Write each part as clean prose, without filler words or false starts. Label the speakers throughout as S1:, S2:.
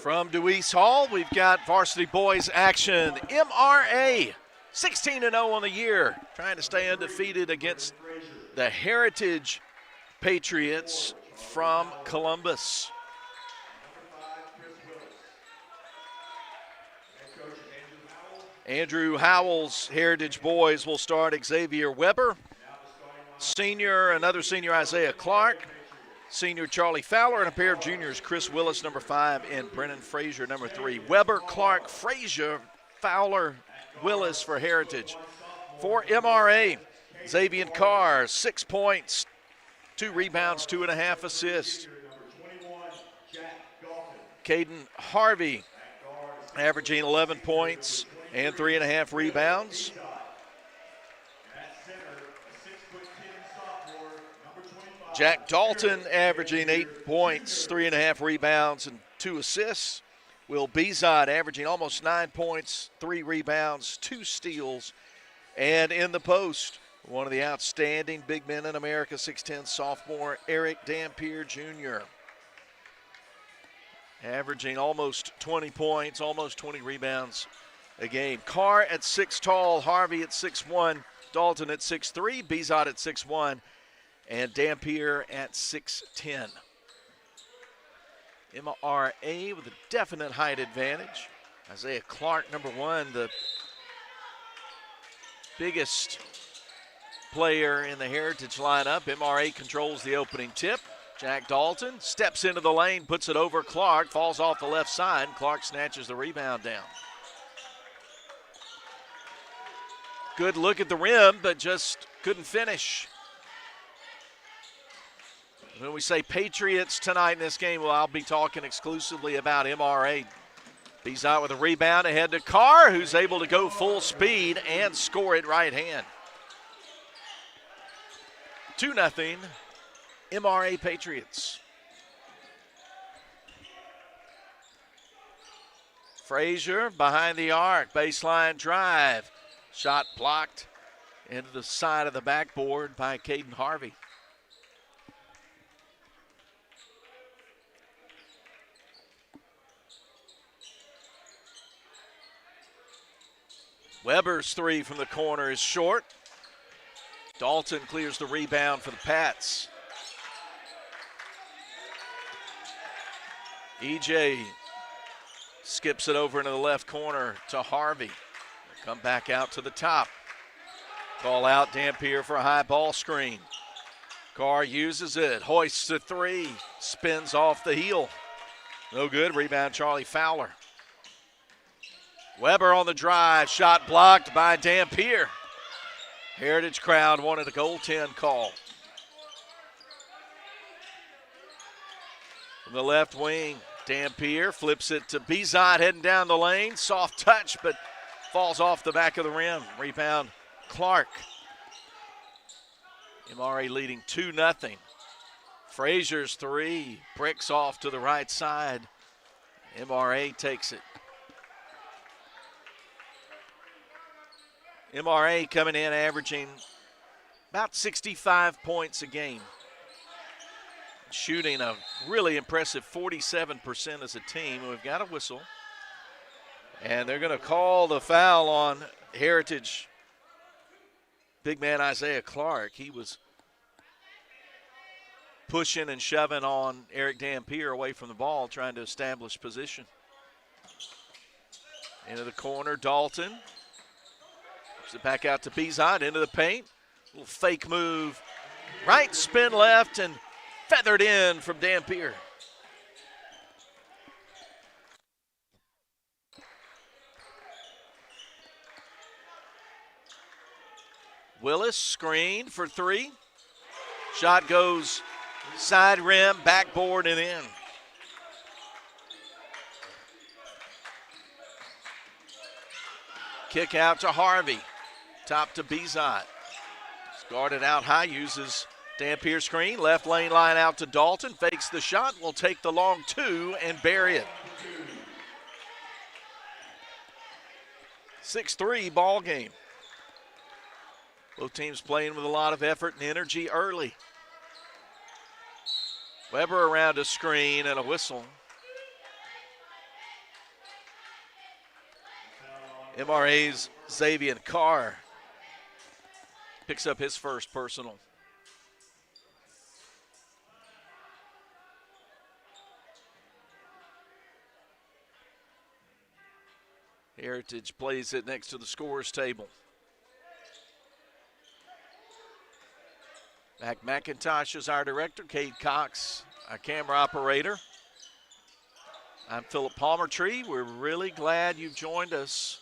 S1: From Dewey's Hall, we've got varsity boys action. MRA, 16-0 on the year, trying to stay undefeated against the Heritage Patriots from Columbus. Andrew Howell's Heritage boys will start Xavier Weber. Another senior Isaiah Clark. Senior Charlie Fowler, and a pair of juniors, Chris Willis, number 5, and Brennan Frazier, number 3. Weber, Clark, Frazier, Fowler, Willis for Heritage. For MRA, Xavier Carr, 6 points, 2 rebounds, 2.5 assists. Caden Harvey, averaging 11 points and 3.5 rebounds. Jack Dalton averaging 8 points, 3.5 rebounds, and 2 assists. Will Bezod averaging almost 9 points, 3 rebounds, 2 steals. And in the post, one of the outstanding big men in America, 6'10" sophomore Eric Dampier Jr. Averaging almost 20 points, almost 20 rebounds a game. Carr at 6 tall, Harvey at 6'1", Dalton at 6'3", Bezod at 6'1", and Dampier at 6'10". MRA with a definite height advantage. Isaiah Clark, number 1, the biggest player in the Heritage lineup. MRA controls the opening tip. Jack Dalton steps into the lane, puts it over Clark, falls off the left side. Clark snatches the rebound down. Good look at the rim, but just couldn't finish. When we say Patriots tonight in this game, well, I'll be talking exclusively about MRA. Bezod with a rebound ahead to Carr, who's able to go full speed and score it right hand. 2-0, MRA Patriots. Frazier behind the arc, baseline drive. Shot blocked into the side of the backboard by Caden Harvey. Weber's 3 from the corner is short. Dalton clears the rebound for the Pats. EJ skips it over into the left corner to Harvey. Come back out to the top. Call out Dampier for a high ball screen. Carr uses it, hoists the 3, spins off the heel. No good, rebound Charlie Fowler. Weber on the drive, shot blocked by Dampier. Heritage crowd wanted a goaltend call. From the left wing, Dampier flips it to Bezod heading down the lane. Soft touch, but falls off the back of the rim. Rebound, Clark. MRA leading 2-0. Frazier's 3, bricks off to the right side. MRA takes it. MRA coming in averaging about 65 points a game. Shooting a really impressive 47% as a team. We've got a whistle. And they're going to call the foul on Heritage big man Isaiah Clark. He was pushing and shoving on Eric Dampier away from the ball, trying to establish position. Into the corner, Dalton. It back out to Bezod, into the paint. Little fake move. Right, spin left, and feathered in from Dampier. Willis, screen for 3. Shot goes side rim, backboard, and in. Kick out to Harvey. Top to Bezod. Guarded out high, uses Dampier screen. Left lane line out to Dalton. Fakes the shot, will take the long 2 and bury it. 6-3 ball game. Both teams playing with a lot of effort and energy early. Weber around a screen and a whistle. MRA's Xavier Carr picks up his first personal. Heritage plays it next to the scores table. Mac McIntosh is our director. Cade Cox, our camera operator. I'm Philip Palmertree. We're really glad you've joined us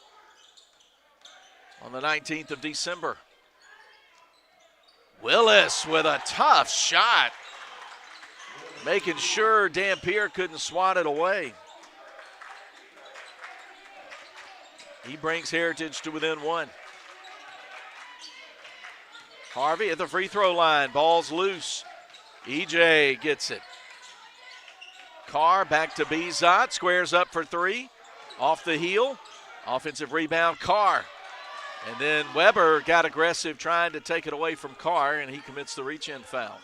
S1: on the 19th of December. Willis with a tough shot, making sure Dampier couldn't swat it away. He brings Heritage to within one. Harvey at the free throw line. Ball's loose. EJ gets it. Carr back to Bezot. Squares up for three. Off the heel. Offensive rebound, Carr. And then Weber got aggressive trying to take it away from Carr, and he commits the reach-in foul.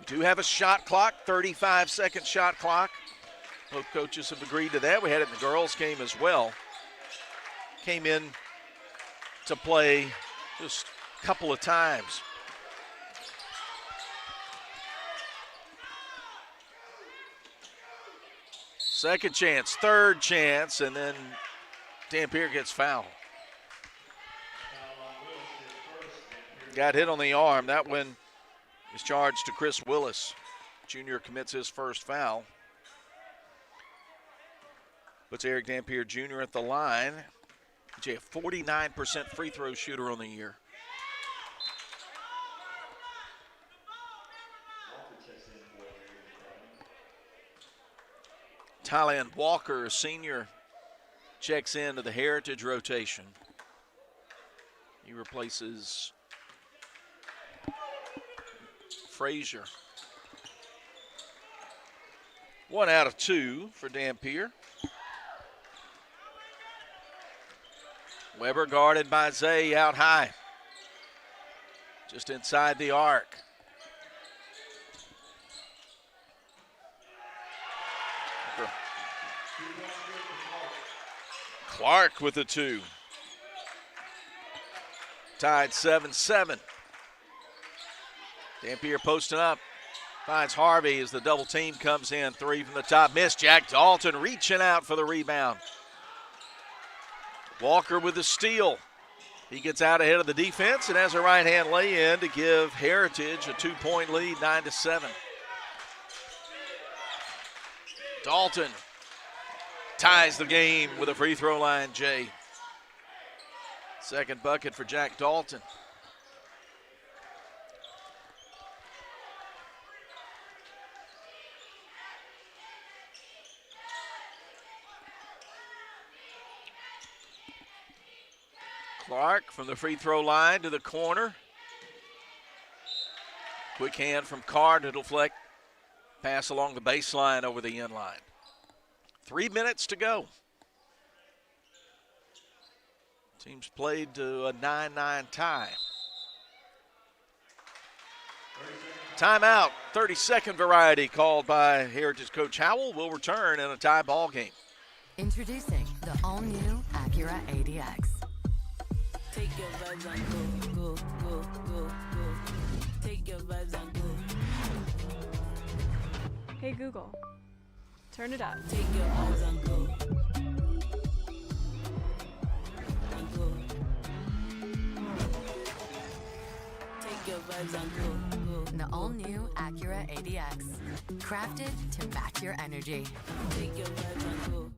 S1: Do have a shot clock, 35-second shot clock. Both coaches have agreed to that. We had it in the girls' game as well. Came in to play just a couple of times. Second chance, third chance, and then Dampier gets fouled. Got hit on the arm. That one is charged to Chris Willis. Junior commits his first foul. Puts Eric Dampier Jr. at the line. He's a 49% free throw shooter on the year. Tylan Walker, a senior, checks into the Heritage rotation. He replaces Frazier. 1 out of 2 for Dampier. Weber guarded by Zay out high. Just inside the arc. Clark with the 2. Tied 7-7. Dampier posting up. Finds Harvey as the double team comes in. 3 from the top. Missed. Jack Dalton reaching out for the rebound. Walker with the steal. He gets out ahead of the defense and has a right-hand lay-in to give Heritage a 2-point lead, 9-7. Dalton ties the game with a free throw line, Jay. Second bucket for Jack Dalton. Clark from the free throw line to the corner. Quick hand from Carr to deflect. Pass along the baseline over the end line. 3 minutes to go. Teams played to a 9-9 tie. Timeout, 30-second variety called by Heritage coach Howell. Will return in a tie ball game.
S2: Introducing the all-new Acura ADX. Take your vibes and go, go, go, go, go. Take your vibes and go.
S3: Hey Google, turn it up.
S2: Take your vibes and go. And go. Take your vibes and go, go. The all-new Acura ADX. Crafted to match your energy. Take your vibes and go.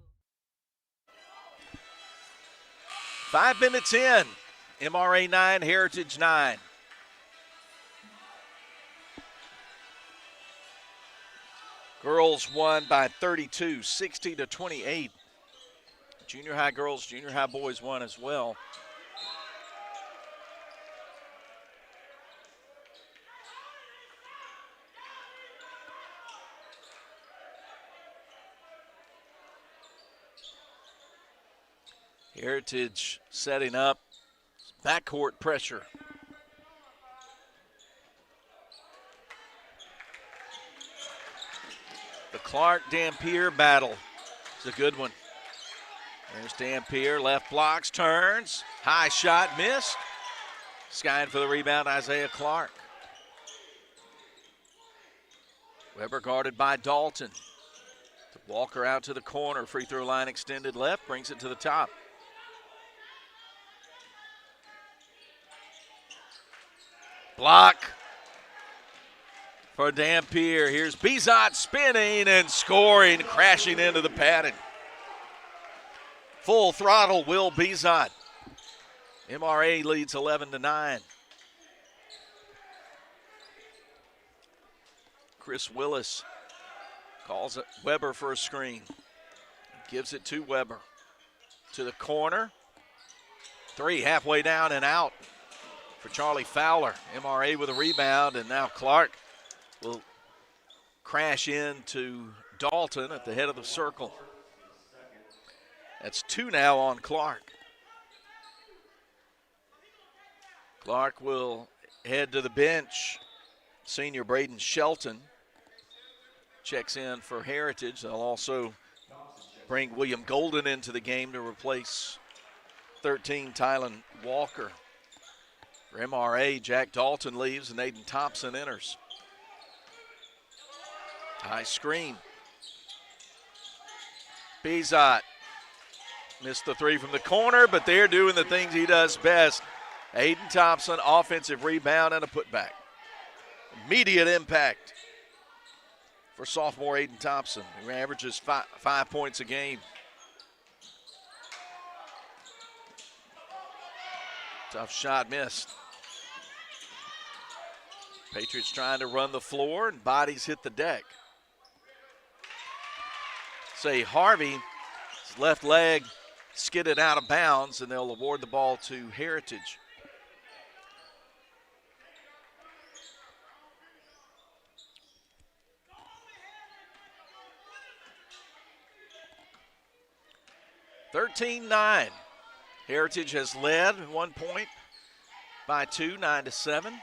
S1: 5 minutes in. MRA 9, Heritage 9. Girls won by 32, 60-28. Junior high girls, junior high boys won as well. Heritage setting up backcourt pressure. The Clark-Dampier battle is a good one. There's Dampier, left blocks, turns, high shot, missed. Skying for the rebound, Isaiah Clark. Weber guarded by Dalton. Walker out to the corner, free throw line extended left, brings it to the top. Block for Dampier. Here's Bizot spinning and scoring, crashing into the padding. Full throttle, Will Bizot. MRA leads 11-9. Chris Willis calls it Weber for a screen. Gives it to Weber. To the corner. Three halfway down and out for Charlie Fowler. MRA with a rebound, and now Clark will crash into Dalton at the head of the circle. That's two now on Clark. Clark will head to the bench. Senior Braden Shelton checks in for Heritage. They'll also bring William Golden into the game to replace 13 Tylen Walker. For MRA, Jack Dalton leaves and Aiden Thompson enters. High screen. Bizot missed the three from the corner, but they're doing the things he does best. Aiden Thompson, offensive rebound and a putback. Immediate impact for sophomore Aiden Thompson, who averages 5 points a game. Tough shot missed. Patriots trying to run the floor, and bodies hit the deck. Say Harvey, his left leg skidded out of bounds, and they'll award the ball to Heritage. (13-9). Heritage has led at 1 point by two, 9-7.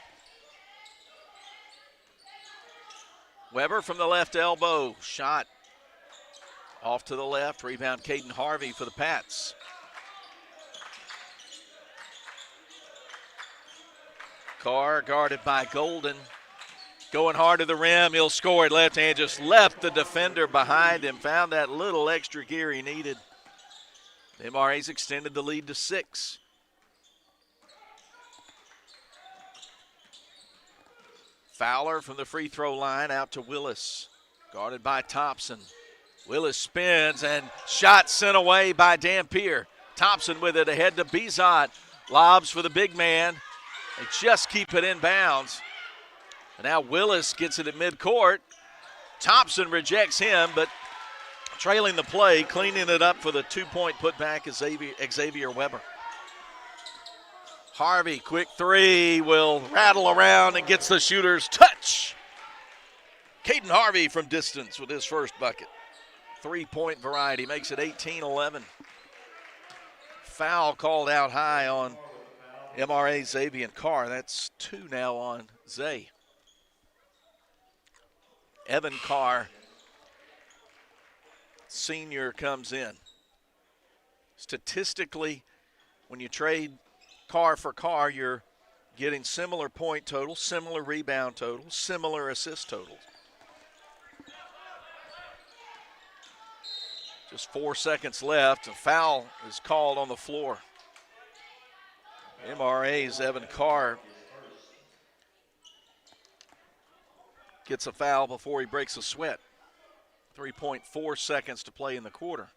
S1: Weber from the left elbow, shot off to the left. Rebound Caden Harvey for the Pats. Carr guarded by Golden. Going hard to the rim, he'll score it left hand. Just left the defender behind him. Found that little extra gear he needed. The MRA's extended the lead to 6. Fowler from the free throw line out to Willis. Guarded by Thompson. Willis spins and shot sent away by Dampier. Thompson with it ahead to Bizot. Lobs for the big man. They just keep it in bounds. And now Willis gets it at midcourt. Thompson rejects him, but trailing the play, cleaning it up for the 2-point putback is Xavier Weber. Harvey, quick three, will rattle around and gets the shooter's touch. Caden Harvey from distance with his first bucket. 3-point variety makes it 18-11. Foul called out high on MRA Xavier Carr. That's 2 now on Zay. Evan Carr, senior, comes in. Statistically, when you trade Carr for Carr, you're getting similar point totals, similar rebound totals, similar assist totals. Just 4 seconds left. A foul is called on the floor. MRA's Evan Carr gets a foul before he breaks a sweat. 3.4 seconds to play in the quarter.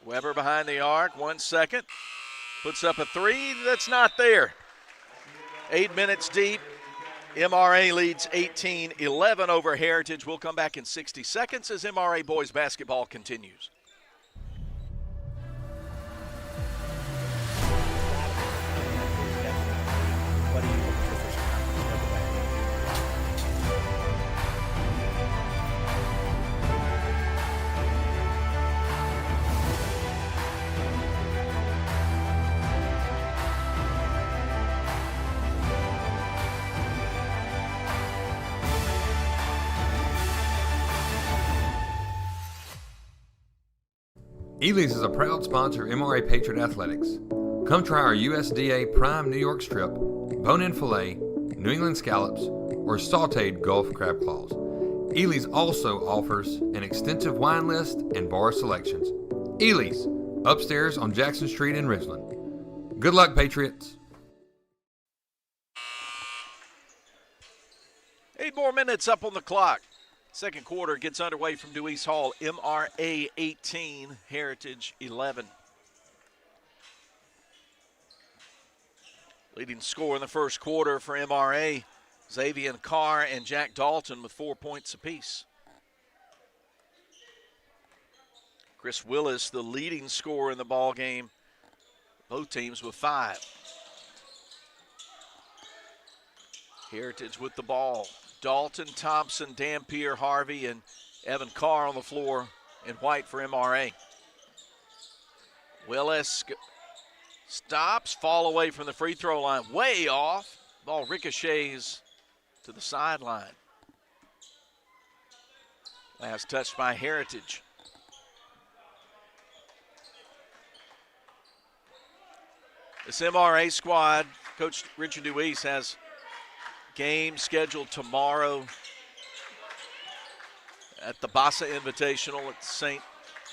S1: Weber behind the arc, 1 second. Puts up a three that's not there. 8 minutes deep. MRA leads 18-11 over Heritage. We'll come back in 60 seconds as MRA boys basketball continues.
S4: What are you looking for first time?
S5: Ely's is a proud sponsor of MRA Patriot Athletics. Come try our USDA Prime New York Strip, bone-in filet, New England scallops, or sauteed Gulf crab claws. Ely's also offers an extensive wine list and bar selections. Ely's, upstairs on Jackson Street in Ridgeland. Good luck, Patriots.
S1: 8 more minutes up on the clock. Second quarter gets underway from Dewey's Hall. MRA 18, Heritage 11. Leading scorer in the first quarter for MRA, Xavier Carr and Jack Dalton with 4 points apiece. Chris Willis, the leading scorer in the ball game, both teams with 5. Heritage with the ball. Dalton, Thompson, Dampier, Harvey, and Evan Carr on the floor in white for MRA. Willis stops, fall away from the free throw line, way off. Ball ricochets to the sideline. Last touched by Heritage. This MRA squad, Coach Richard Deweese has game scheduled tomorrow at the Bassa Invitational at St.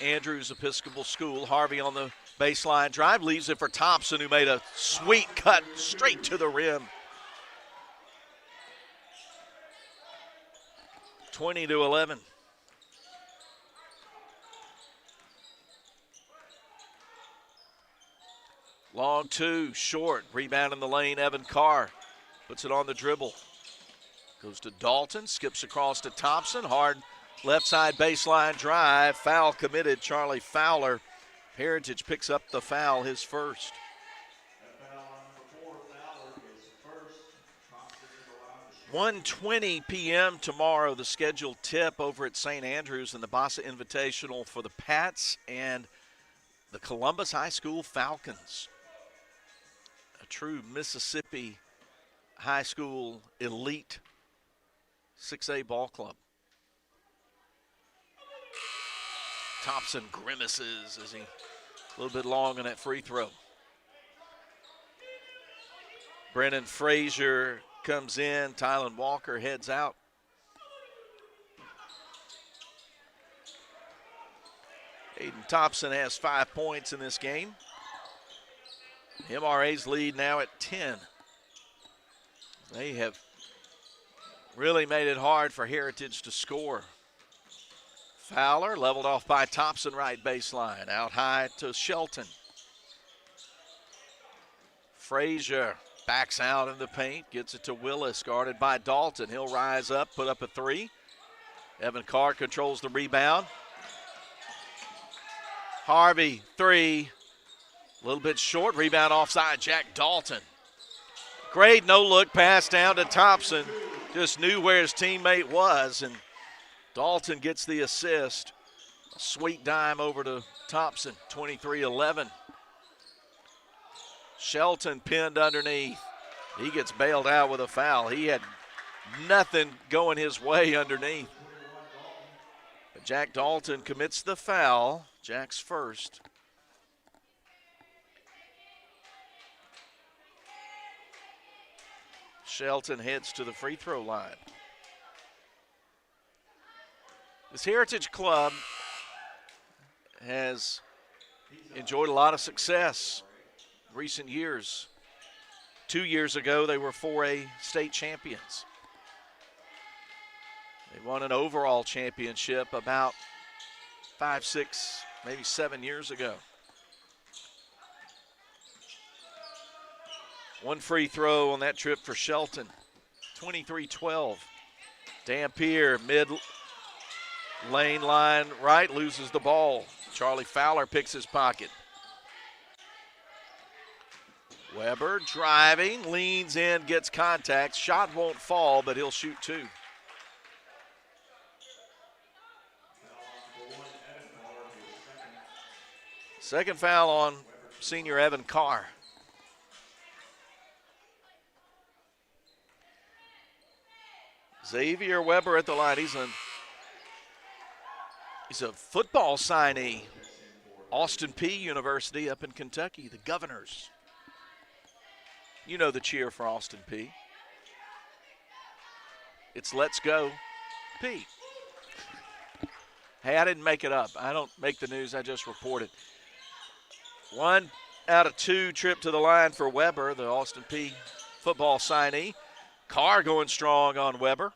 S1: Andrew's Episcopal School. Harvey on the baseline drive, leaves it for Thompson, who made a sweet cut straight to the rim. 20-11. Long two, short, rebound in the lane, Evan Carr puts it on the dribble. Goes to Dalton, skips across to Thompson, hard left side baseline drive, foul committed, Charlie Fowler. Heritage picks up the foul, his first. 1:20 p.m. tomorrow, the scheduled tip over at St. Andrews in the Bassa Invitational for the Pats and the Columbus High School Falcons. A true Mississippi high school elite 6A ball club. Thompson grimaces as he a little bit long on that free throw. Brennan Frazier comes in. Tylen Walker heads out. Aiden Thompson has 5 points in this game. MRA's lead now at 10. They have really made it hard for Heritage to score. Fowler leveled off by Thompson, right baseline. Out high to Shelton. Frazier backs out in the paint, gets it to Willis, guarded by Dalton. He'll rise up, put up a three. Evan Carr controls the rebound. Harvey, three. A little bit short, rebound offside, Jack Dalton. Great no-look pass down to Thompson. Just knew where his teammate was, and Dalton gets the assist. A sweet dime over to Thompson, 23-11. Shelton pinned underneath. He gets bailed out with a foul. He had nothing going his way underneath. But Jack Dalton commits the foul. Jack's first. Shelton heads to the free throw line. This Heritage Club has enjoyed a lot of success in recent years. 2 years ago, they were 4A state champions. They won an overall championship about 5, 6, maybe 7 years ago. One free throw on that trip for Shelton. 23-12. Dampier, mid-lane line right, loses the ball. Charlie Fowler picks his pocket. Weber driving, leans in, gets contact. Shot won't fall, but he'll shoot two. Second foul on senior Evan Carr. Xavier Weber at the line. He's a football signee Austin P University up in Kentucky, the Governors. You know the cheer for Austin P. It's Let's Go P. Hey, I didn't make it up. I don't make the news, I just report it. 1 out of 2 trip to the line for Weber, the Austin P football signee. Carr going strong on Weber.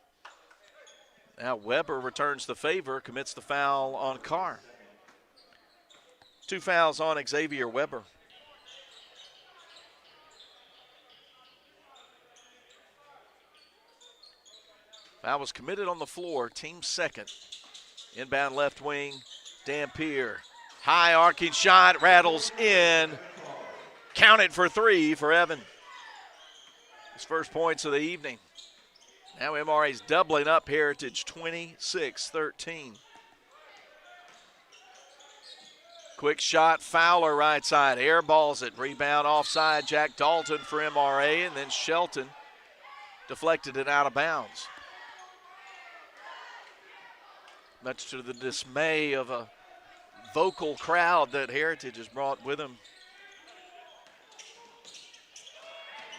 S1: Now Weber returns the favor, commits the foul on Carr. 2 fouls on Xavier Weber. Foul was committed on the floor, team second. Inbound left wing, Dampier. High arcing shot, rattles in. Counted for 3 for Evan. His first points of the evening. Now MRA's doubling up Heritage 26-13. Quick shot, Fowler right side, airballs it. Rebound offside, Jack Dalton for MRA, and then Shelton deflected it out of bounds. Much to the dismay of a vocal crowd that Heritage has brought with him.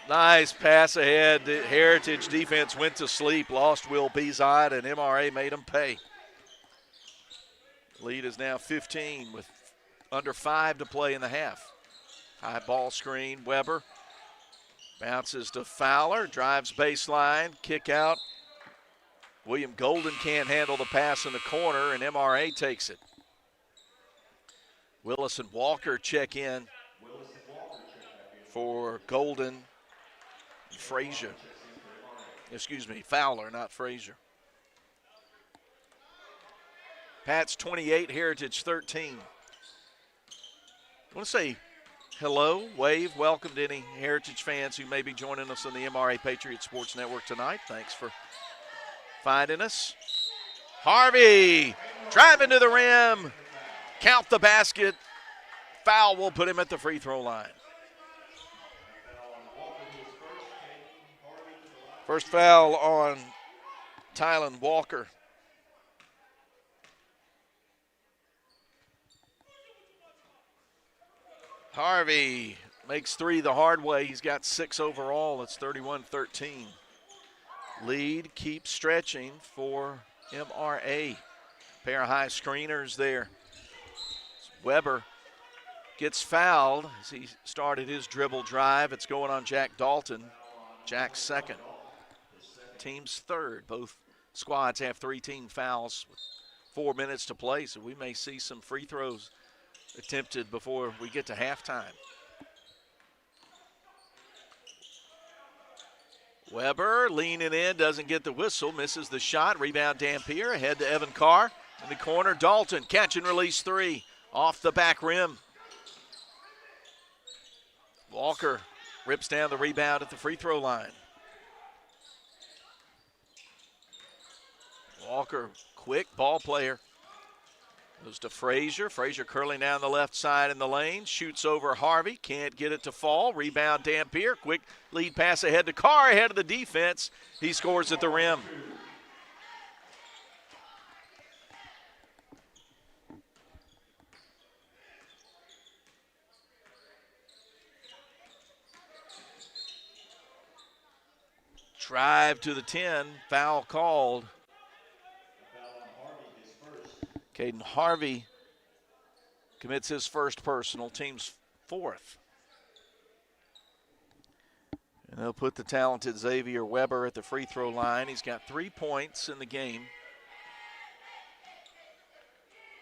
S1: Nice pass ahead. The Heritage defense went to sleep, lost Will Bezod, and MRA made him pay. Lead is now 15 with under 5 to play in the half. High ball screen, Weber bounces to Fowler, drives baseline, kick out. William Golden can't handle the pass in the corner, and MRA takes it. Willis and Walker check in for Golden. Frazier. Excuse me, Fowler, not Frazier. Pat's 28, Heritage 13. I want to say hello, wave, welcome to any Heritage fans who may be joining us on the MRA Patriot Sports Network tonight. Thanks for finding us. Harvey driving to the rim. Count the basket. Foul will put him at the free throw line. First foul on Tylen Walker. Harvey makes 3 the hard way. He's got 6 overall. It's 31-13. Lead keeps stretching for MRA. Pair of high screeners there. Weber gets fouled as he started his dribble drive. It's going on Jack Dalton. Jack's second. Team's third. Both squads have 3 team fouls with 4 minutes to play, so we may see some free throws attempted before we get to halftime. Weber leaning in, doesn't get the whistle, misses the shot. Rebound Dampier, ahead to Evan Carr. In the corner, Dalton, catch and release 3. Off the back rim. Walker rips down the rebound at the free throw line. Walker, quick ball player. Goes to Frazier. Frazier curling down the left side in the lane. Shoots over Harvey. Can't get it to fall. Rebound Dampier. Quick lead pass ahead to Carr. Ahead of the defense. He scores at the rim. Drive to the 10. Foul called. Caden Harvey commits his first personal, team's 4th. And they'll put the talented Xavier Weber at the free throw line. He's got 3 points in the game.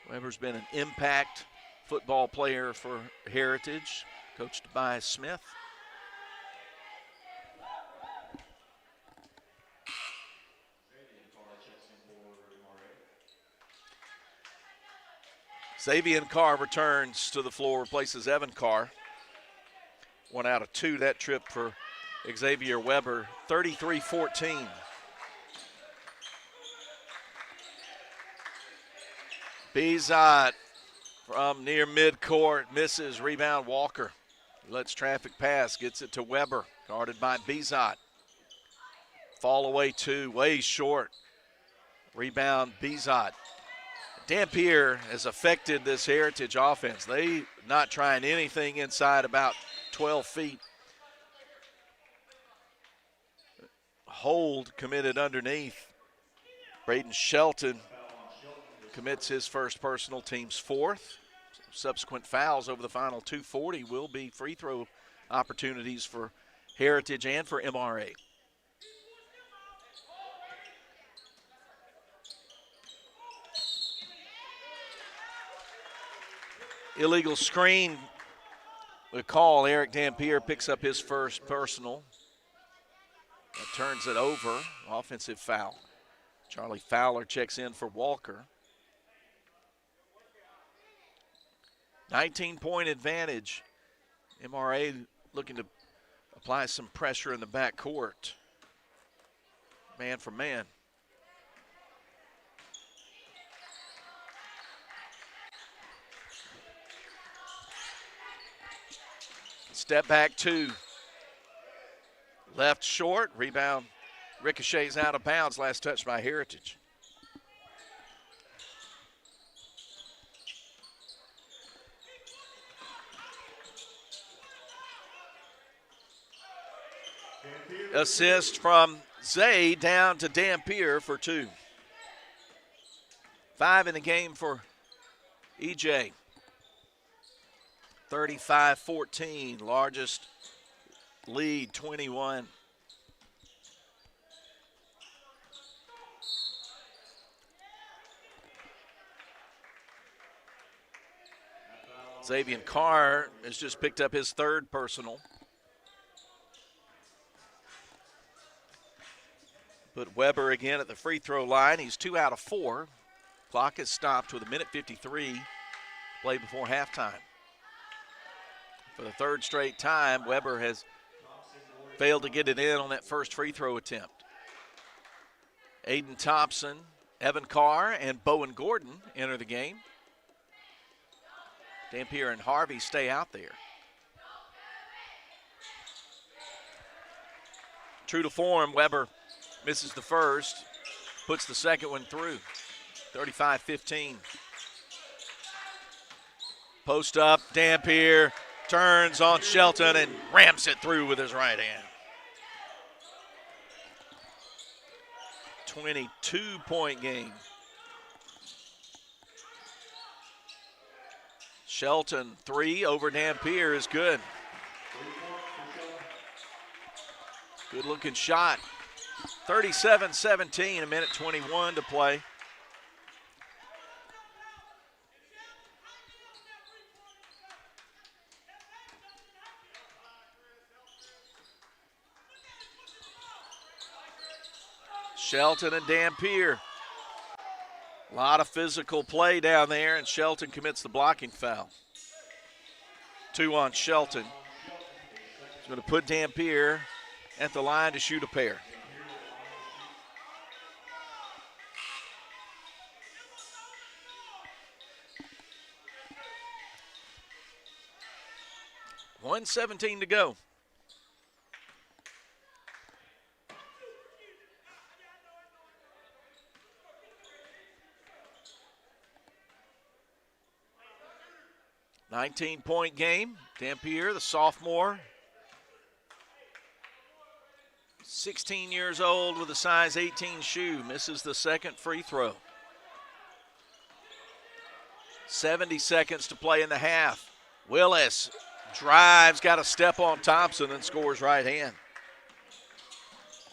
S1: Weber's been an impact football player for Heritage, coached by Smith. Xavier Carr returns to the floor, replaces Evan Carr. 1 out of 2 that trip for Xavier Weber, 33-14. Bezot from near midcourt, misses, rebound Walker. Lets traffic pass, gets it to Weber, guarded by Bezot. Fall away 2, way short. Rebound Bezot. Dampier has affected this Heritage offense. They not trying anything inside about 12 feet. Hold committed underneath. Braden Shelton commits his first personal, team's fourth. Subsequent fouls over the final 240 will be free throw opportunities for Heritage and for MRA. Illegal screen. The call, Eric Dampier picks up his first personal. That turns it over. Offensive foul. Charlie Fowler checks in for Walker. 19-point advantage. MRA looking to apply some pressure in the backcourt. Man for man. Step back two. Left short, rebound ricochets out of bounds, last touch by Heritage. Assist from Zay down to Dampier for two. 5 in the game for EJ. 35-14, largest lead, 21. Xavier Carr has just picked up his third personal. But Weber again at the free throw line. He's 2 out of 4. Clock is stopped with 1:53 play before halftime. For the third straight time, Weber has failed to get it in on that first free throw attempt. Aiden Thompson, Evan Carr, and Bowen Gordon enter the game. Dampier and Harvey stay out there. True to form, Weber misses the first, puts the second one through. 35-15. Post up, Dampier turns on Shelton and rams it through with his right hand. 22-point game. Shelton 3 over Dampier is good. Good looking shot. 37-17, 1:21 to play. Shelton and Dampier. A lot of physical play down there, and Shelton commits the blocking foul. 2 on Shelton. He's going to put Dampier at the line to shoot a pair. $1:17 to go. $19-point game. Dampier, the sophomore, 16 years old with a size 18 shoe, misses the second free throw. 70 seconds to play in the half. Willis drives, got a step on Thompson and scores right hand.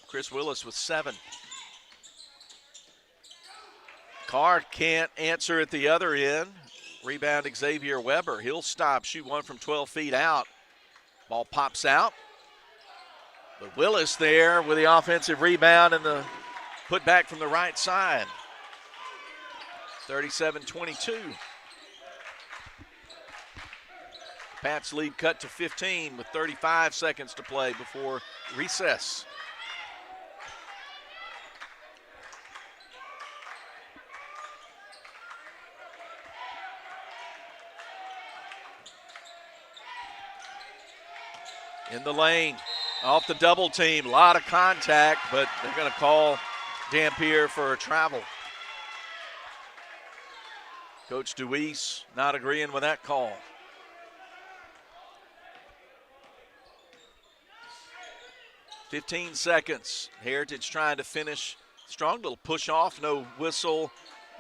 S1: Chris Willis with 7. Carr can't answer at the other end. Rebound Xavier Weber. He'll stop, shoot one from 12 feet out. Ball pops out. But Willis there with the offensive rebound and the put back from the right side. 37-22. Pats lead cut to 15 with 35 seconds to play before recess. In the lane, off the double team, a lot of contact, but they're going to call Dampier for a travel. Coach Deweese not agreeing with that call. .15 Heritage trying to finish strong. Little push off, no whistle,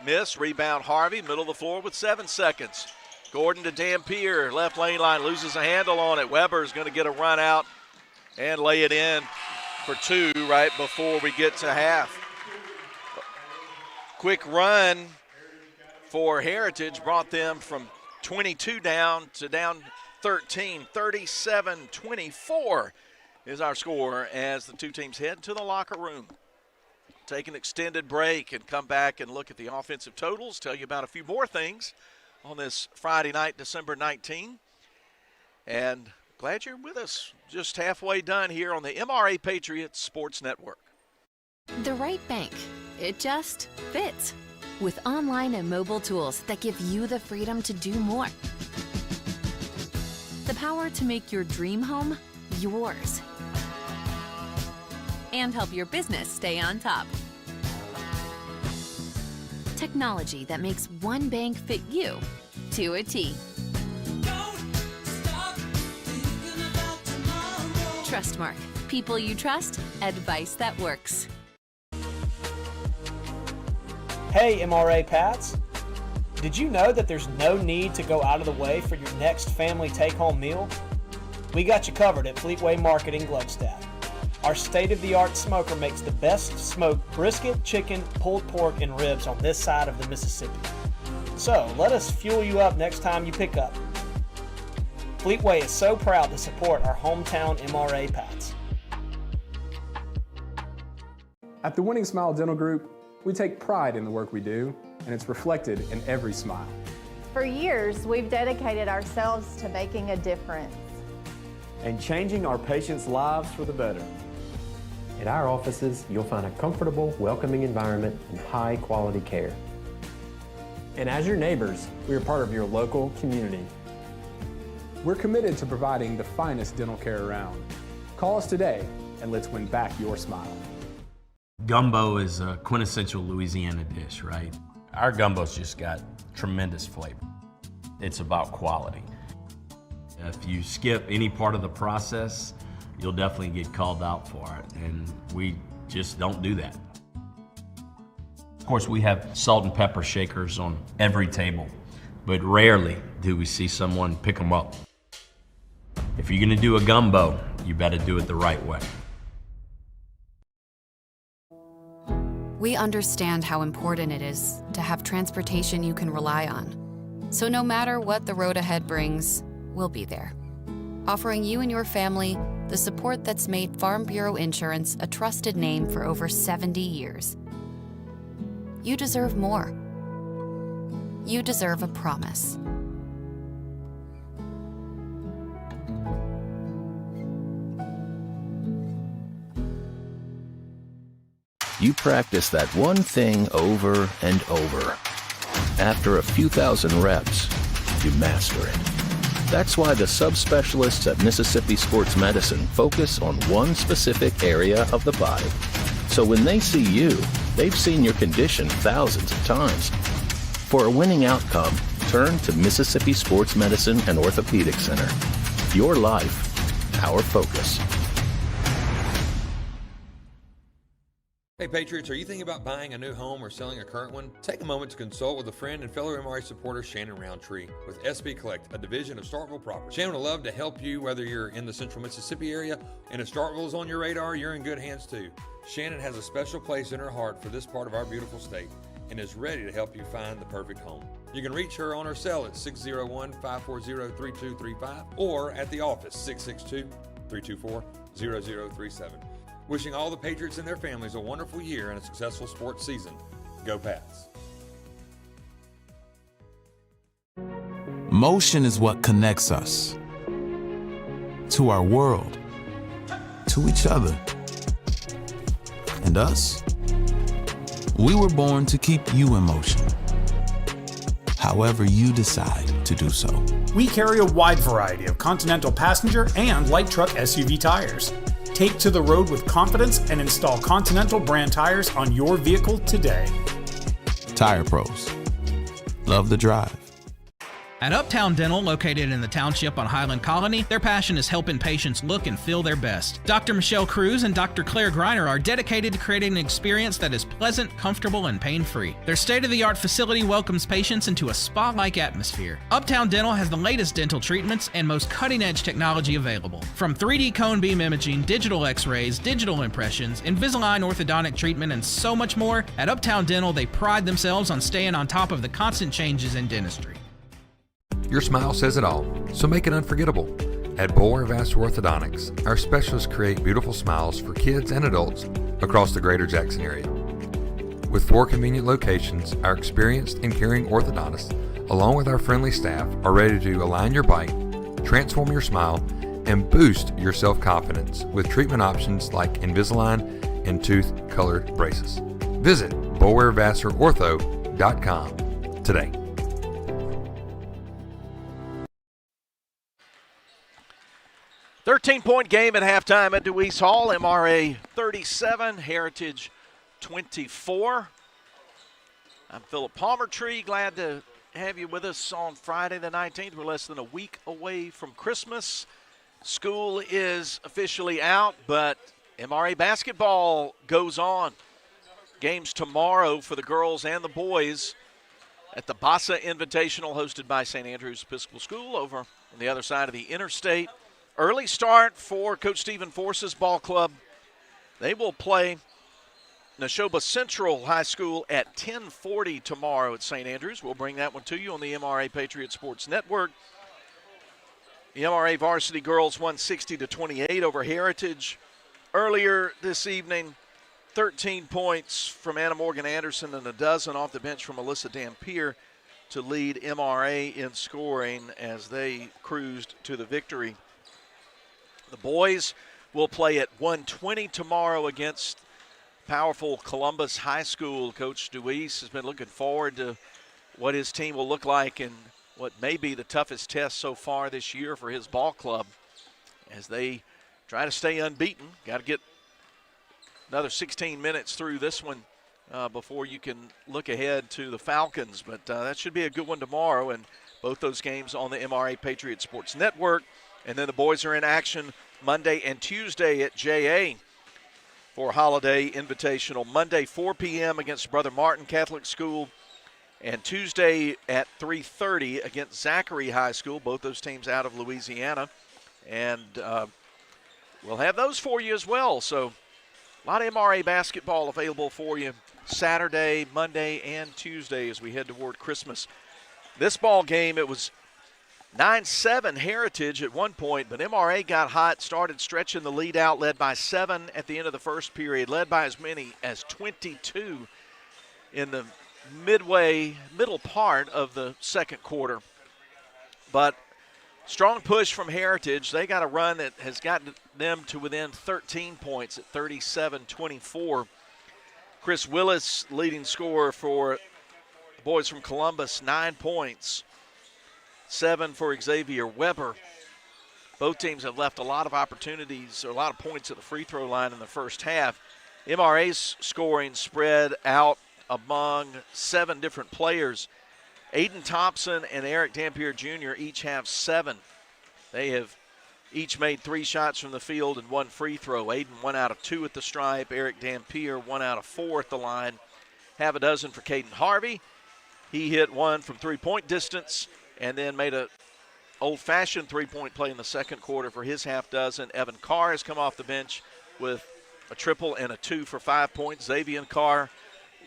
S1: miss. Rebound Harvey, middle of the floor with 7 seconds. Gordon to Dampier, left lane line, loses a handle on it. Weber's going to get a run out and lay it in for 2 right before we get to half. Quick run for Heritage brought them from 22 down to down 13. 37-24 is our score as the two teams head to the locker room. Take an extended break and come back and look at the offensive totals, tell you about a few more things on this Friday night, December 19. And glad you're with us. Just halfway done here on the MRA Patriots Sports Network.
S2: The right bank. It just fits. With online and mobile tools that give you the freedom to do more. The power to make your dream home yours. And help your business stay on top. Technology that makes one bank fit you to a T. Trustmark. People you trust, advice that works.
S4: Hey MRA Pats, did you know that there's no need to go out of the way for your next family take-home meal? We got you covered at Fleetway Market in Gluckstadt. Our state-of-the-art smoker makes the best smoked brisket, chicken, pulled pork, and ribs on this side of the Mississippi. So let us fuel you up next time you pick up. Fleetway is so proud to support our hometown MRA Pats.
S6: At the Winning Smile Dental Group, we take pride in the work we do, and it's reflected in every smile.
S7: For years, we've dedicated ourselves to making a difference
S8: and changing our patients' lives for the better.
S9: At our offices, you'll find a comfortable, welcoming environment and high-quality care.
S8: And as your neighbors, we are part of your local community.
S6: We're committed to providing the finest dental care around. Call us today, and let's win back your smile.
S10: Gumbo is a quintessential Louisiana dish, right? Our gumbo's just got tremendous flavor. It's about quality. If you skip any part of the process, you'll definitely get called out for it, and we just don't do that. Of course, we have salt and pepper shakers on every table, but rarely do we see someone pick them up. If you're gonna do a gumbo, you better do it the right way.
S11: We understand how important it is to have transportation you can rely on. So no matter what the road ahead brings, we'll be there, offering you and your family the support that's made Farm Bureau Insurance a trusted name for over 70 years. You deserve more. You deserve a promise.
S12: You practice that one thing over and over. After a few thousand reps, you master it. That's why the subspecialists at Mississippi Sports Medicine focus on one specific area of the body. So when they see you, they've seen your condition thousands of times. For a winning outcome, turn to Mississippi Sports Medicine and Orthopedic Center. Your life, our focus.
S5: Hey Patriots, are you thinking about buying a new home or selling a current one? Take a moment to consult with a friend and fellow MRA supporter Shannon Roundtree with SB Collect, a division of Starkville Property. Shannon would love to help you whether you're in the central Mississippi area, and if Starkville is on your radar, you're in good hands too. Shannon has a special place in her heart for this part of our beautiful state and is ready to help you find the perfect home. You can reach her on her cell at 601-540-3235 or at the office 662-324-0037. Wishing all the Patriots and their families a wonderful year and a successful sports season. Go Pats.
S13: Motion is what connects us to our world, to each other, and us. We were born to keep you in motion, however you decide to do so.
S14: We carry a wide variety of Continental passenger and light truck SUV tires. Take to the road with confidence and install Continental brand tires on your vehicle today.
S13: Tire Pros. love the drive.
S15: At Uptown Dental, located in the township on Highland Colony, their passion is helping patients look and feel their best. Dr. Michelle Cruz and Dr. Claire Greiner are dedicated to creating an experience that is pleasant, comfortable, and pain-free. Their state-of-the-art facility welcomes patients into a spa-like atmosphere. Uptown Dental has the latest dental treatments and most cutting-edge technology available. From 3D cone beam imaging, digital x-rays, digital impressions, Invisalign orthodontic treatment, and so much more, at Uptown Dental, they pride themselves on staying on top of the constant changes in dentistry.
S5: Your smile says it all, so make it unforgettable. At Bower Vassar Orthodontics, our specialists create beautiful smiles for kids and adults across the greater Jackson area. With 4 convenient locations, our experienced and caring orthodontists, along with our friendly staff, are ready to align your bite, transform your smile, and boost your self-confidence with treatment options like Invisalign and tooth-colored braces. Visit BowerVassarOrtho.com today.
S1: 13-point game at halftime at Dewey's Hall. MRA 37, Heritage 24. I'm Philip Palmertree. Glad to have you with us on Friday the 19th. We're less than a week away from Christmas. School is officially out, but MRA basketball goes on. Games tomorrow for the girls and the boys at the Bassa Invitational, hosted by St. Andrew's Episcopal School over on the other side of the interstate. Early start for Coach Stephen Force's ball club. They will play Neshoba Central High School at 10:40 tomorrow at St. Andrews. We'll bring that one to you on the MRA Patriot Sports Network. The MRA varsity girls won 60-28 over Heritage. Earlier this evening, 13 points from Anna Morgan Anderson and a dozen off the bench from Alyssa Dampier to lead MRA in scoring as they cruised to the victory. The boys will play at 1:20 tomorrow against powerful Columbus High School. Coach Deweese has been looking forward to what his team will look like in what may be the toughest test so far this year for his ball club as they try to stay unbeaten. Got to get another 16 minutes through this one before you can look ahead to the Falcons. But that should be a good one tomorrow, and both those games on the MRA Patriot Sports Network. And then the boys are in action Monday and Tuesday at JA for Holiday Invitational. Monday, 4 p.m. against Brother Martin Catholic School, and Tuesday at 3:30 against Zachary High School, both those teams out of Louisiana. And we'll have those for you as well. So a lot of MRA basketball available for you Saturday, Monday, and Tuesday as we head toward Christmas. This ball game, it was 9-7 Heritage at one point, but MRA got hot, started stretching the lead out, led by 7 at the end of the first period, led by as many as 22 in the middle part of the second quarter. But strong push from Heritage. They got a run that has gotten them to within 13 points at 37-24. Chris Willis, leading scorer for the boys from Columbus, 9 points. 7 for Xavier Weber. Both teams have left a lot of opportunities, or a lot of points at the free throw line in the first half. MRA's scoring spread out among 7 different players. Aiden Thompson and Eric Dampier Jr. each have 7. They have each made 3 shots from the field and 1 free throw. Aiden 1 out of 2 at the stripe. Eric Dampier 1 out of 4 at the line. Have a dozen for Caden Harvey. He hit 1 from 3-point distance, and then made a old-fashioned 3-point play in the second quarter for his half dozen. Evan Carr has come off the bench with a triple and a 2 for 5 points. Xavier Carr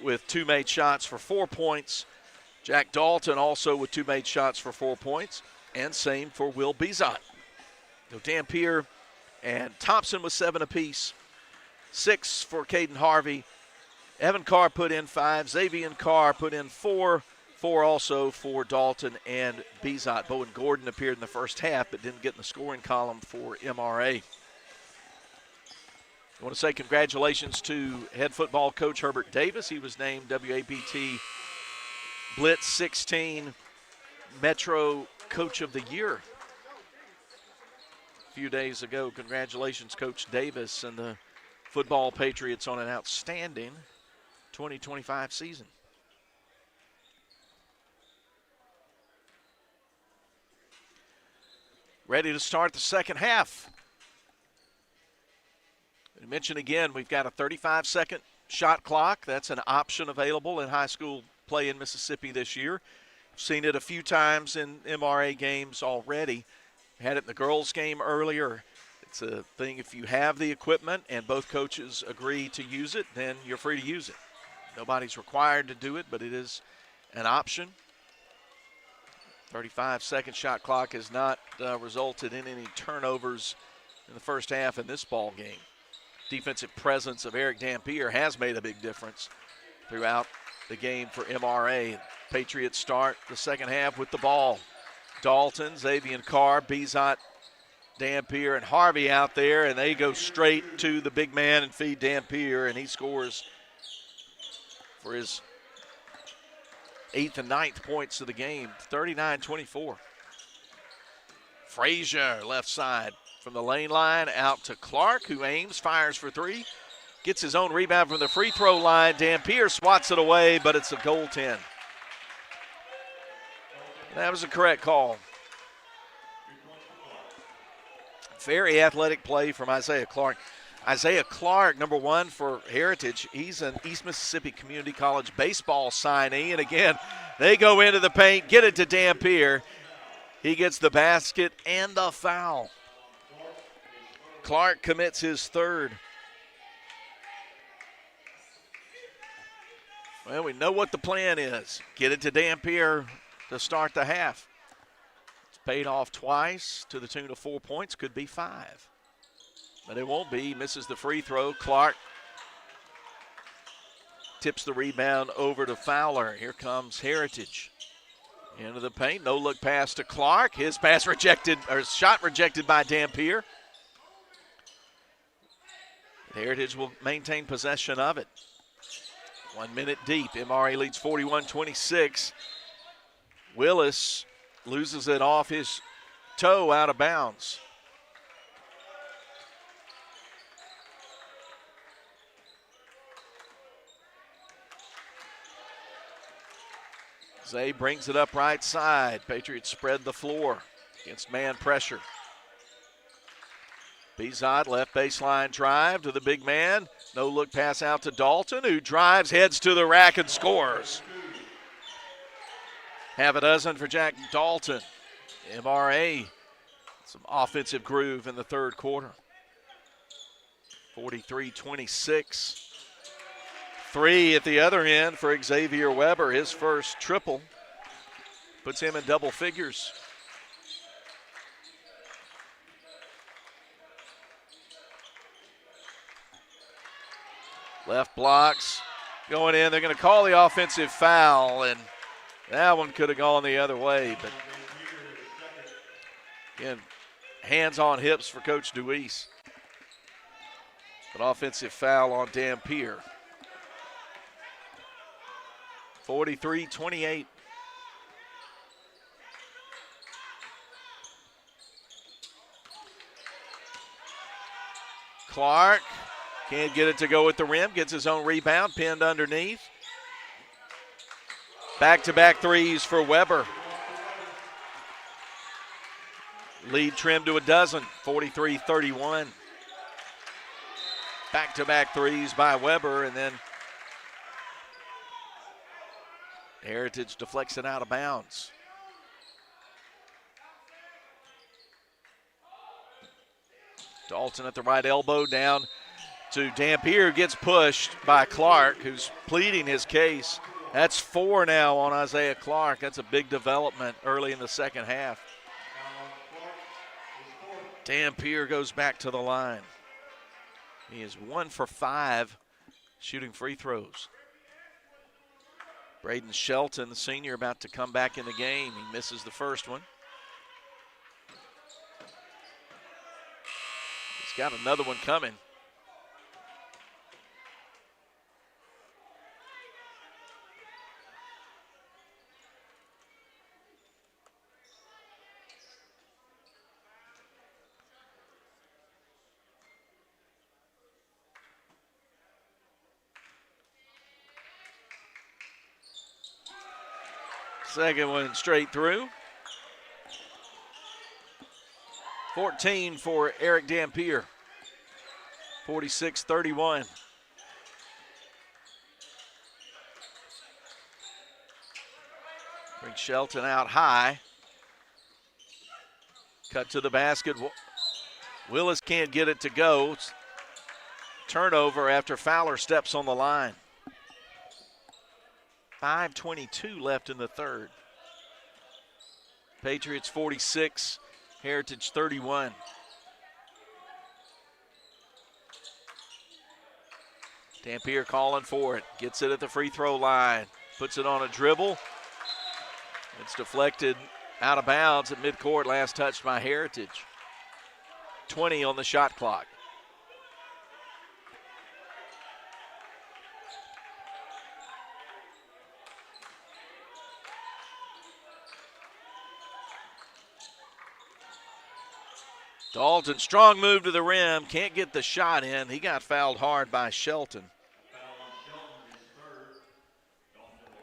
S1: with 2 made shots for 4 points. Jack Dalton also with 2 made shots for 4 points. And same for Will Bizot. So Dampier and Thompson with 7 apiece. 6 for Caden Harvey. Evan Carr put in 5. Xavier Carr put in 4. 4 also for Dalton and Bizot. Bowen Gordon appeared in the first half but didn't get in the scoring column for MRA. I want to say congratulations to head football coach Herbert Davis. He was named WAPT Blitz 16 Metro Coach of the Year a few days ago. Congratulations, Coach Davis and the football Patriots on an outstanding 2025 season. ready to start the second half. I mentioned again, we've got a 35-second shot clock. That's an option available in high school play in Mississippi this year. Seen it a few times in MRA games already. Had it in the girls' game earlier. It's a thing, if you have the equipment and both coaches agree to use it, then you're free to use it. Nobody's required to do it, but it is an option. 35-second shot clock has not resulted in any turnovers in the first half in this ball game. Defensive presence of Eric Dampier has made a big difference throughout the game for MRA. Patriots start the second half with the ball. Dalton, Xavier Carr, Bizot, Dampier, and Harvey out there, and they go straight to the big man and feed Dampier, and he scores for his 8th and 9th points of the game, 39-24. Frazier, left side from the lane line, out to Clark, who aims, fires for three, gets his own rebound from the free throw line. Dampier swats it away, but it's a goaltend. That was a correct call. Very athletic play from Isaiah Clark. Isaiah Clark, number one for Heritage. He's an East Mississippi Community College baseball signee. And again, they go into the paint, get it to Dampier. He gets the basket and the foul. Clark commits his third. Well, we know what the plan is. Get it to Dampier to start the half. It's paid off twice to the tune of 4 points. Could be 5. But it won't be. He misses the free throw. Clark tips the rebound over to Fowler. Here comes Heritage. Into the paint. No look pass to Clark. His pass rejected, or shot rejected by Dampier. Heritage will maintain possession of it. 1 minute deep. MRA leads 41-26. Willis loses it off his toe out of bounds. Zay brings it up right side. Patriots spread the floor against man pressure. Bizot, left baseline drive to the big man. No look pass out to Dalton, who drives, heads to the rack, and scores. Half a dozen for Jack Dalton. MRA, some offensive groove in the third quarter. 43-26. 3 at the other end for Xavier Weber, his first triple. Puts him in double figures. Left blocks going in. They're going to call the offensive foul, and that one could have gone the other way. But again, hands on hips for Coach Deweese. An offensive foul on Dampier. 43-28. Clark can't get it to go at the rim. Gets his own rebound, pinned underneath. Back-to-back threes for Weber. Lead trimmed to a dozen, 43-31. Back-to-back threes by Weber, and then Heritage deflects it out of bounds. Dalton at the right elbow, down to Dampier, who gets pushed by Clark, who's pleading his case. That's 4 now on Isaiah Clark. That's a big development early in the second half. Dampier goes back to the line. He is 1 for 5 shooting free throws. Braden Shelton, the senior, about to come back in the game. He misses the first one. He's got another one coming. Second one straight through. 14 for Eric Dampier. 46-31. Bring Shelton out high. Cut to the basket. Willis can't get it to go. It's turnover after Fowler steps on the line. 5:22 left in the third. Patriots 46, Heritage 31. Dampier calling for it. Gets it at the free throw line. Puts it on a dribble. It's deflected out of bounds at midcourt. Last touched by Heritage. 20 on the shot clock. Dalton, strong move to the rim. Can't get the shot in. He got fouled hard by Shelton.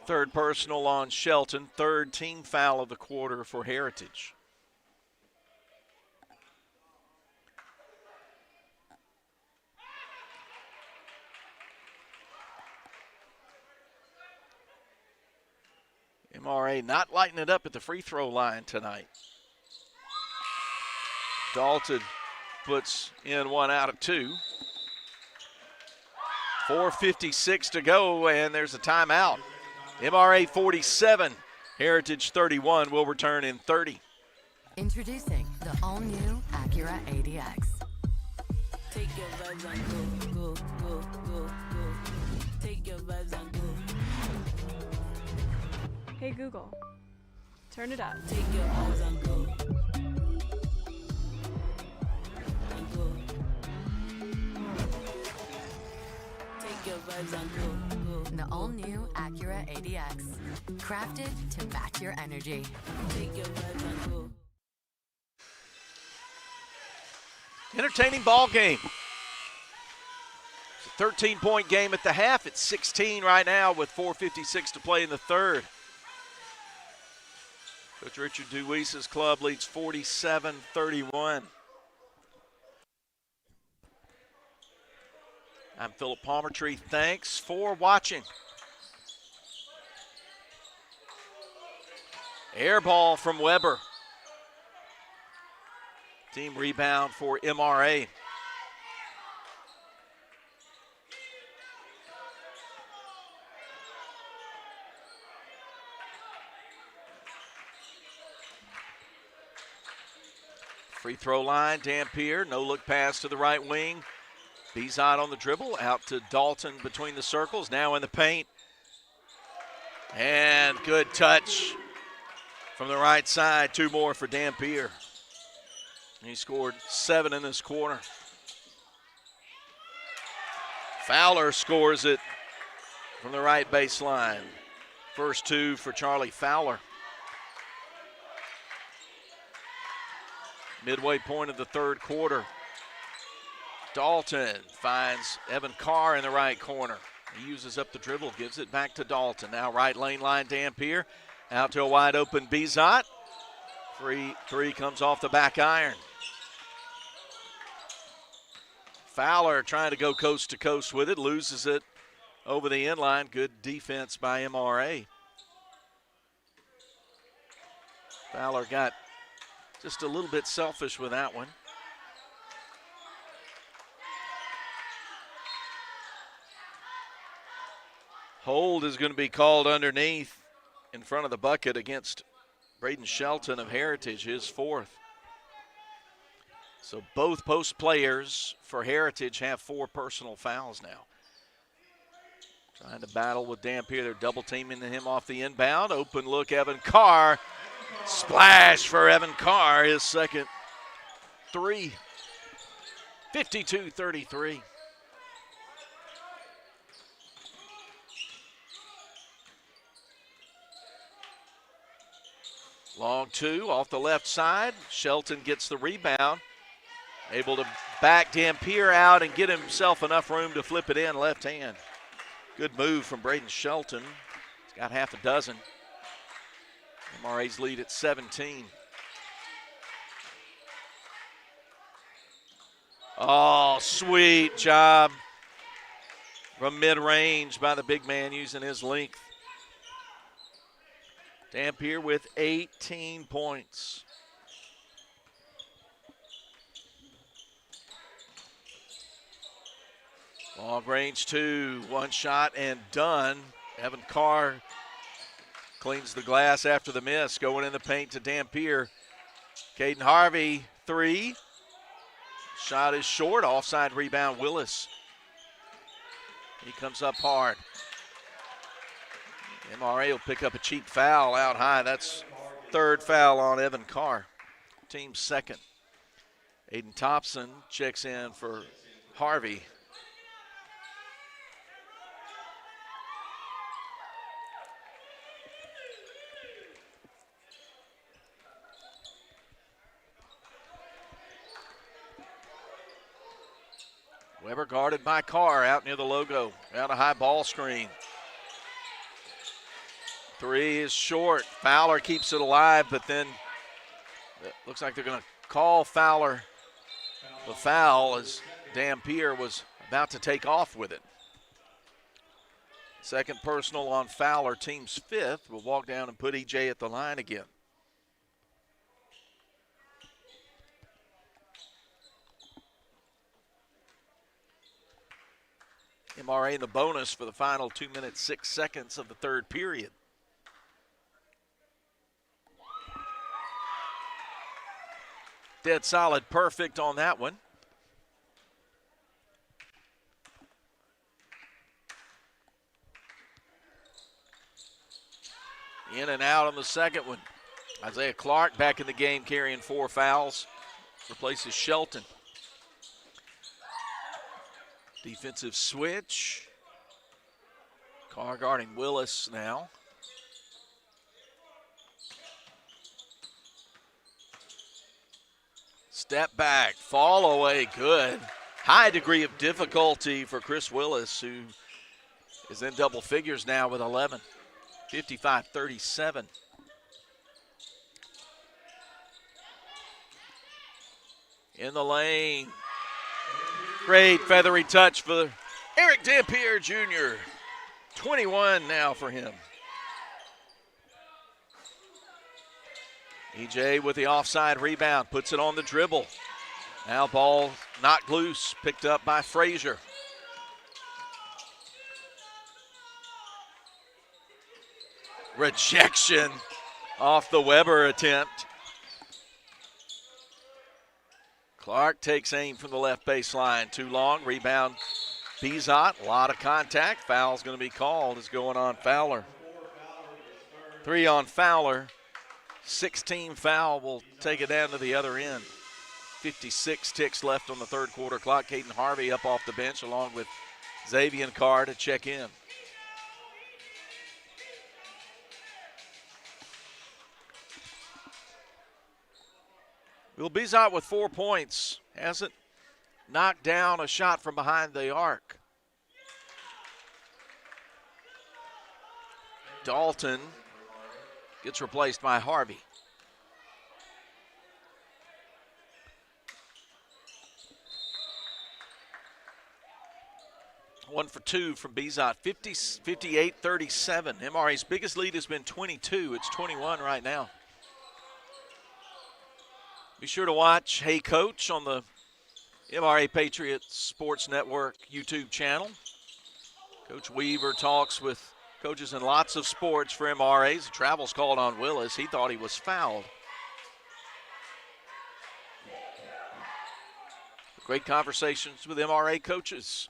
S1: Third personal on Shelton. Third team foul of the quarter for Heritage. MRA not lighting it up at the free throw line tonight. Dalton puts in 1 out of 2. 4:56 to go, and there's a timeout. MRA 47, Heritage 31 will return in 30.
S2: Introducing the all-new Acura ADX. Take your vibes and go, go, go, go, go. Take your vibes and go.
S3: Hey Google, turn it up.
S2: Take your vibes and go. And go. Take your vibes and go, go. The all-new Acura ADX. Crafted to match your energy. Take your vibes and go.
S1: Entertaining ball game. It's a 13-point game at the half. It's 16 right now with 4:56 to play in the third. Coach Richard DeWeese's club leads 47-31. I'm Philip Palmertree. Thanks for watching. Air ball from Weber. Team rebound for MRA. Free throw line, Dampier, no look pass to the right wing. Bezot on the dribble, out to Dalton between the circles, now in the paint. And good touch from the right side, 2 more for Dampier. He scored 7 in this quarter. Fowler scores it from the right baseline. First 2 for Charlie Fowler. Midway point of the third quarter. Dalton finds Evan Carr in the right corner. He uses up the dribble, gives it back to Dalton. Now right lane line, Dampier. Out to a wide open Bezot. Three comes off the back iron. Fowler trying to go coast to coast with it, loses it over the end line. Good defense by MRA. Fowler got just a little bit selfish with that one. Hold is going to be called underneath in front of the bucket against Braden Shelton of Heritage, his 4th. So both post players for Heritage have 4 personal fouls now. Trying to battle with Dampier. They're double teaming him off the inbound. Open look, Evan Carr. Splash for Evan Carr, his second 3. 52-33. Long 2 off the left side. Shelton gets the rebound. Able to back Dampier out and get himself enough room to flip it in left hand. Good move from Braden Shelton. He's got half a dozen. MRA's lead at 17. Oh, sweet job from mid-range by the big man using his length. Dampier with 18 points. Long range 2, one shot and done. Evan Carr cleans the glass after the miss, going in the paint to Dampier. Caden Harvey, 3. Shot is short, offside rebound, Willis. He comes up hard. MRA will pick up a cheap foul out high. That's third foul on Evan Carr, team's second. Aiden Thompson checks in for Harvey. Weber guarded by Carr out near the logo. Out a high ball screen. 3 is short. Fowler keeps it alive, but then it looks like they're going to call Fowler the foul as Dampier was about to take off with it. Second personal on Fowler, team's 5th. We'll walk down and put EJ at the line again. MRA in the bonus for the final 2 minutes, 6 seconds of the third period. Dead solid perfect on that one. In and out on the second one. Isaiah Clark back in the game carrying 4 fouls. Replaces Shelton. Defensive switch. Carr guarding Willis now. Step back, fall away, good. High degree of difficulty for Chris Willis, who is in double figures now with 11. 55-37. In the lane. Great feathery touch for Eric Dampier Jr. 21 now for him. EJ with the offside rebound, puts it on the dribble. Now ball knocked loose, picked up by Frazier. Rejection off the Weber attempt. Clark takes aim from the left baseline. Too long, rebound Bizot, a lot of contact. Foul's going to be called. It's going on Fowler. 3 on Fowler. 16 foul will take it down to the other end. 56 ticks left on the third quarter clock. Caden Harvey up off the bench along with Xavier Carr to check in. Will Bizot with 4 points. Hasn't knocked down a shot from behind the arc. Dalton gets replaced by Harvey. One for 2 from Bizot, 58-37. MRA's biggest lead has been 22. It's 21 right now. Be sure to watch Hey Coach on the MRA Patriots Sports Network YouTube channel. Coach Weaver talks with coaches in lots of sports for MRAs. The travel's called on Willis. He thought he was fouled. Great conversations with MRA coaches.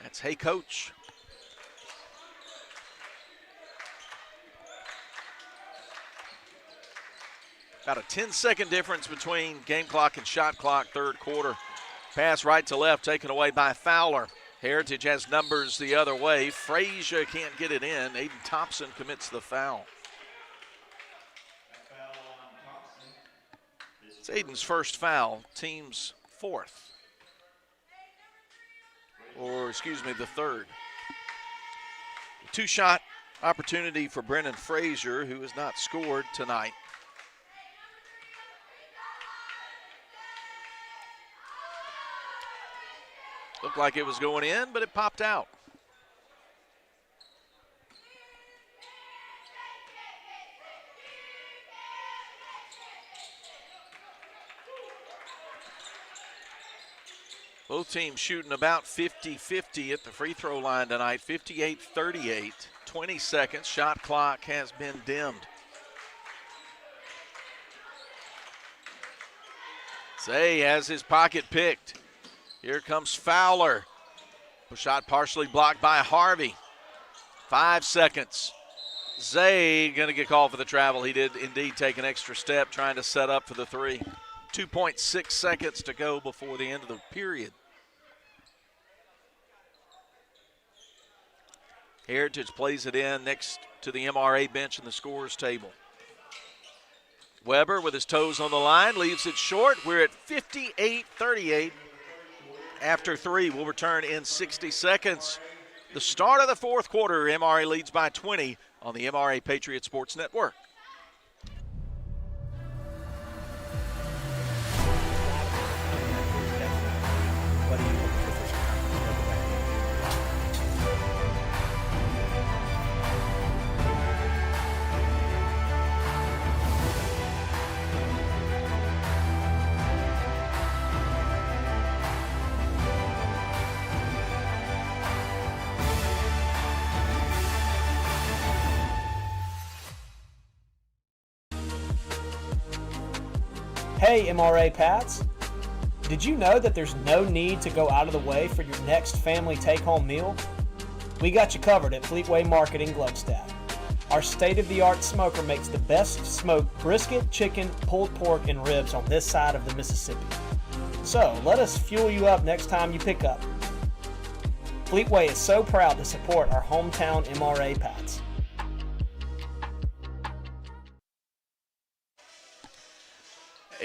S1: That's Hey Coach. About a 10-second difference between game clock and shot clock, third quarter. Pass right to left, taken away by Fowler. Heritage has numbers the other way. Frazier can't get it in. Aiden Thompson commits the foul. It's Aiden's first foul, team's 4th. Or, excuse me, the 3rd. 2-shot opportunity for Brennan Frazier, who has not scored tonight. Looked like it was going in, but it popped out. Both teams shooting about 50-50 at the free throw line tonight, 58-38. 20 seconds, shot clock has been dimmed. Zay has his pocket picked. Here comes Fowler. The shot partially blocked by Harvey. 5 seconds. Zay going to get called for the travel. He did indeed take an extra step trying to set up for the three. 2.6 seconds to go before the end of the period. Heritage plays it in next to the MRA bench in the scorers table. Weber with his toes on the line leaves it short. We're at 58-38. After three, we'll return in 60 seconds. The start of the fourth quarter, MRA leads by 20 on the MRA Patriot Sports Network.
S4: Hey MRA Pats, did you know that there's no need to go out of the way for your next family take-home meal? We got you covered at Fleetway Market in Gluckstadt. Our state-of-the-art smoker makes the best smoked brisket, chicken, pulled pork, and ribs on this side of the Mississippi. So let us fuel you up next time you pick up. Fleetway is so proud to support our hometown MRA Pats.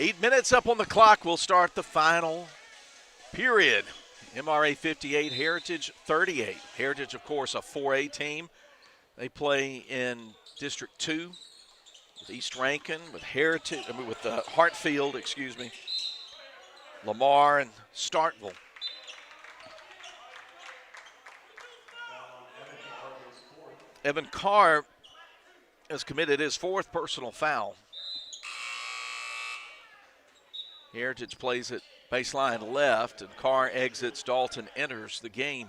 S1: Eight minutes up on the clock. We'll start the final period. MRA 58, Heritage 38. Heritage, of course, a 4A team. They play in District 2 with East Rankin, with Hartfield, Lamar, and Starkville. Evan Carr has committed his fourth personal foul. Heritage plays it baseline left, and Carr exits. Dalton enters the game.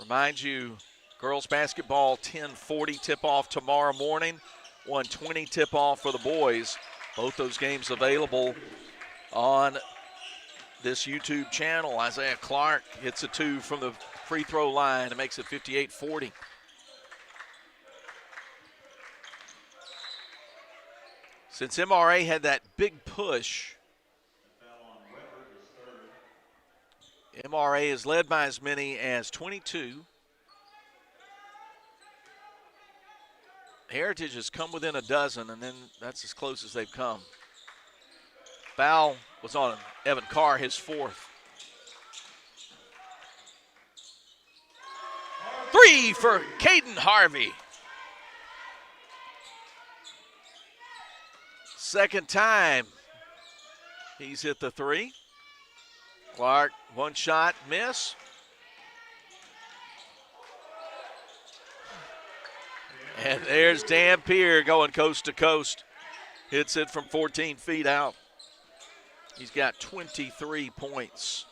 S1: Remind you, girls basketball 10:40 tip-off tomorrow morning, 1:20 tip-off for the boys. Both those games available on this YouTube channel. Isaiah Clark hits a two from the free throw line and makes it 58-40. Since MRA had that big push, MRA is led by as many as 22. Heritage has come within a dozen, and then that's as close as they've come. Foul was on Evan Carr, his fourth. Three for Caden Harvey. Second time he's hit the three. Clark, one shot, miss. And there's Dan Peer going coast to coast. Hits it from 14 feet out. He's got 23 points.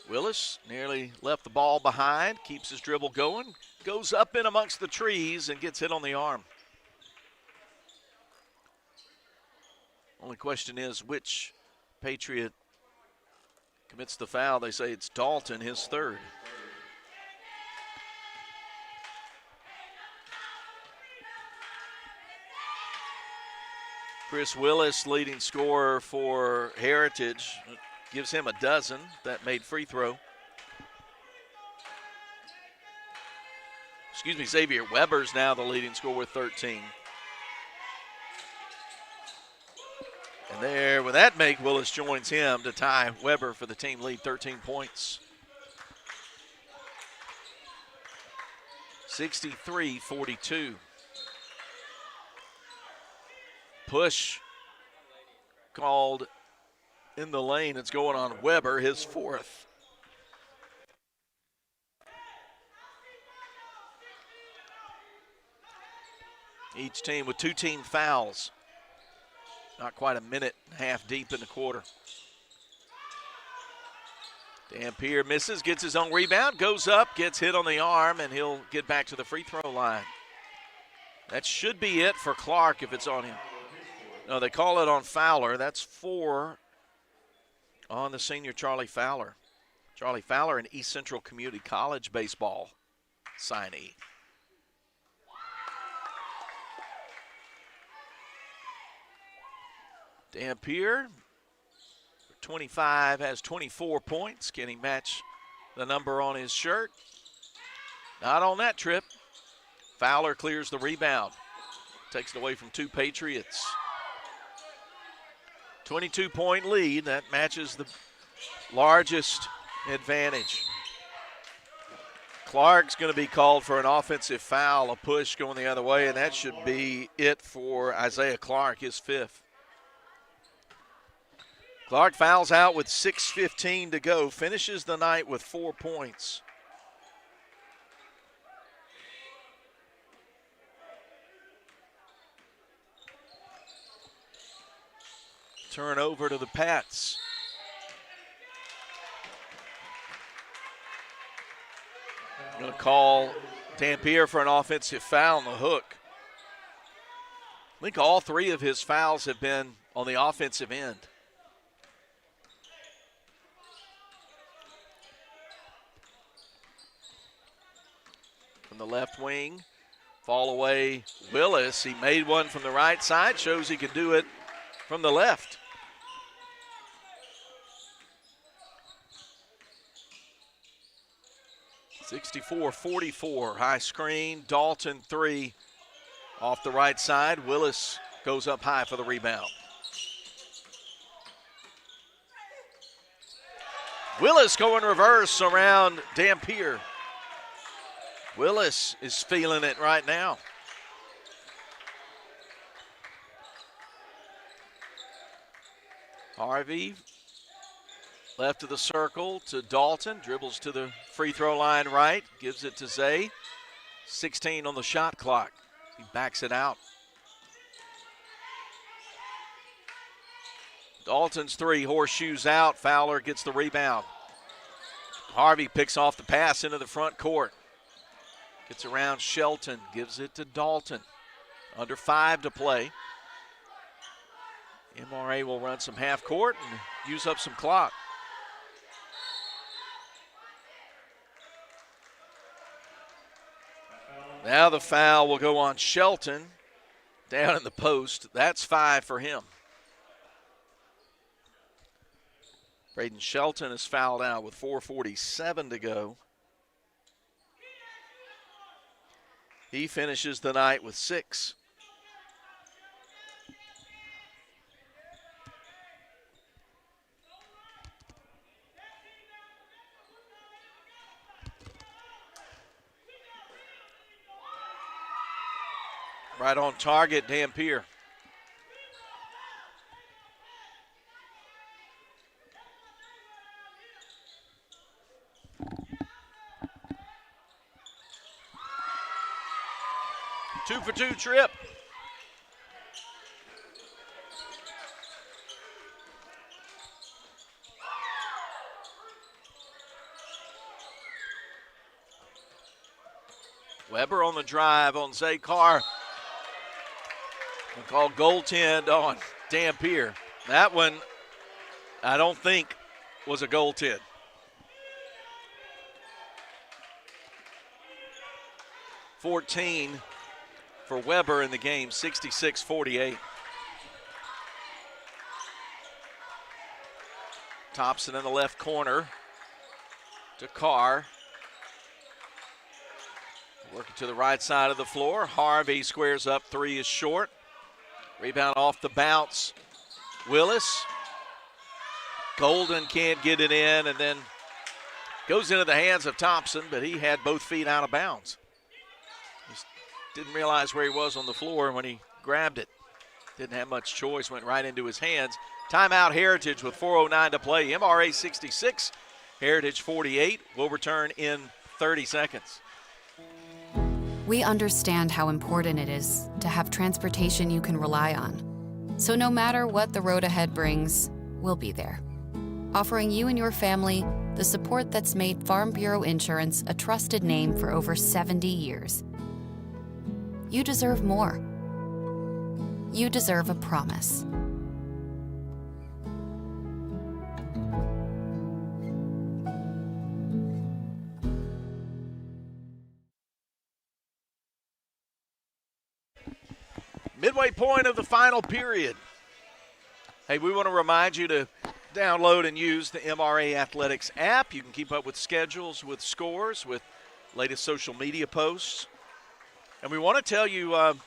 S1: Willis nearly left the ball behind, keeps his dribble going, goes up in amongst the trees and gets hit on the arm. Only question is which Patriot commits the foul. They say it's Dalton, his third. Chris Willis, leading scorer for Heritage, gives him a dozen. That made free throw. Xavier Weber's now the leading scorer with 13. And there, with that make, Willis joins him to tie Weber for the team lead, 13 points. 63-42. push called in the lane. It's going on Weber, his fourth. Each team with 2 team fouls. Not quite a minute and a half deep in the quarter. Dampier misses, gets his own rebound, goes up, gets hit on the arm, and he'll get back to the free throw line. That should be it for Clark if it's on him. No, they call it on Fowler. That's 4 on the senior Charlie Fowler. Charlie Fowler, an East Central Community College baseball signee. Dampier, 25, has 24 points. Can he match the number on his shirt? Not on that trip. Fowler clears the rebound. Takes it away from 2 Patriots. 22-point lead. That matches the largest advantage. Clark's going to be called for an offensive foul, a push going the other way, and that should be it for Isaiah Clark, his 5th. Clark fouls out with 6:15 to go, finishes the night with 4 points. Turnover to the Pats. I'm going to call Dampier for an offensive foul on the hook. I think all 3 of his fouls have been on the offensive end. From the left wing, fall away Willis. He made one from the right side, shows he can do it from the left. (64-44), high screen, Dalton 3 off the right side. Willis goes up high for the rebound. Willis going reverse around Dampier. Willis is feeling it right now. Harvey, left of the circle to Dalton, dribbles to the free throw line right, gives it to Zay. 16 on the shot clock. He backs it out. Dalton's 3, horseshoes out. Fowler gets the rebound. Harvey picks off the pass into the front court. Gets around Shelton, gives it to Dalton. Under 5 to play. MRA will run some half court and use up some clock. Now the foul will go on Shelton down in the post. That's 5 for him. Braden Shelton is fouled out with 4:47 to go. He finishes the night with 6. Right on target, Dampier. Two for 2 trip. Weber on the drive on Zay Carr. We'll call goaltend on Dampier. That one, I don't think, was a goaltend. (14) for Weber in the game, 66-48. Thompson in the left corner to Carr. Working to the right side of the floor. Harvey squares up, 3 is short. Rebound off the bounce. Willis. Golden can't get it in, and then goes into the hands of Thompson, but he had both feet out of bounds. Just didn't realize where he was on the floor when he grabbed it. Didn't have much choice, went right into his hands. Timeout Heritage with 4:09 to play. MRA 66, Heritage 48. Will return in 30 seconds.
S11: We understand how important it is to have transportation you can rely on. So no matter what the road ahead brings, we'll be there, offering you and your family the support that's made Farm Bureau Insurance a trusted name for over 70 years. You deserve more. You deserve a promise.
S1: Midway point of the final period. Hey, we want to remind you to download and use the MRA Athletics app. You can keep up with schedules, with scores, with latest social media posts. And we want to tell you the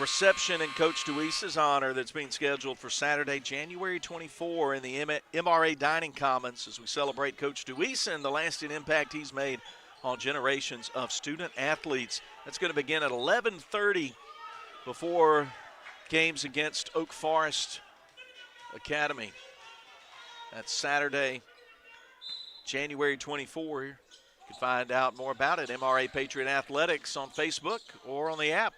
S1: reception in Coach Deweese's honor that's being scheduled for Saturday, January 24 in the MRA Dining Commons as we celebrate Coach Deweese and the lasting impact he's made on generations of student athletes. That's going to begin at 11:30 before games against Oak Forest Academy. That's Saturday, January 24. You can find out more about it, MRA Patriot Athletics on Facebook or on the app.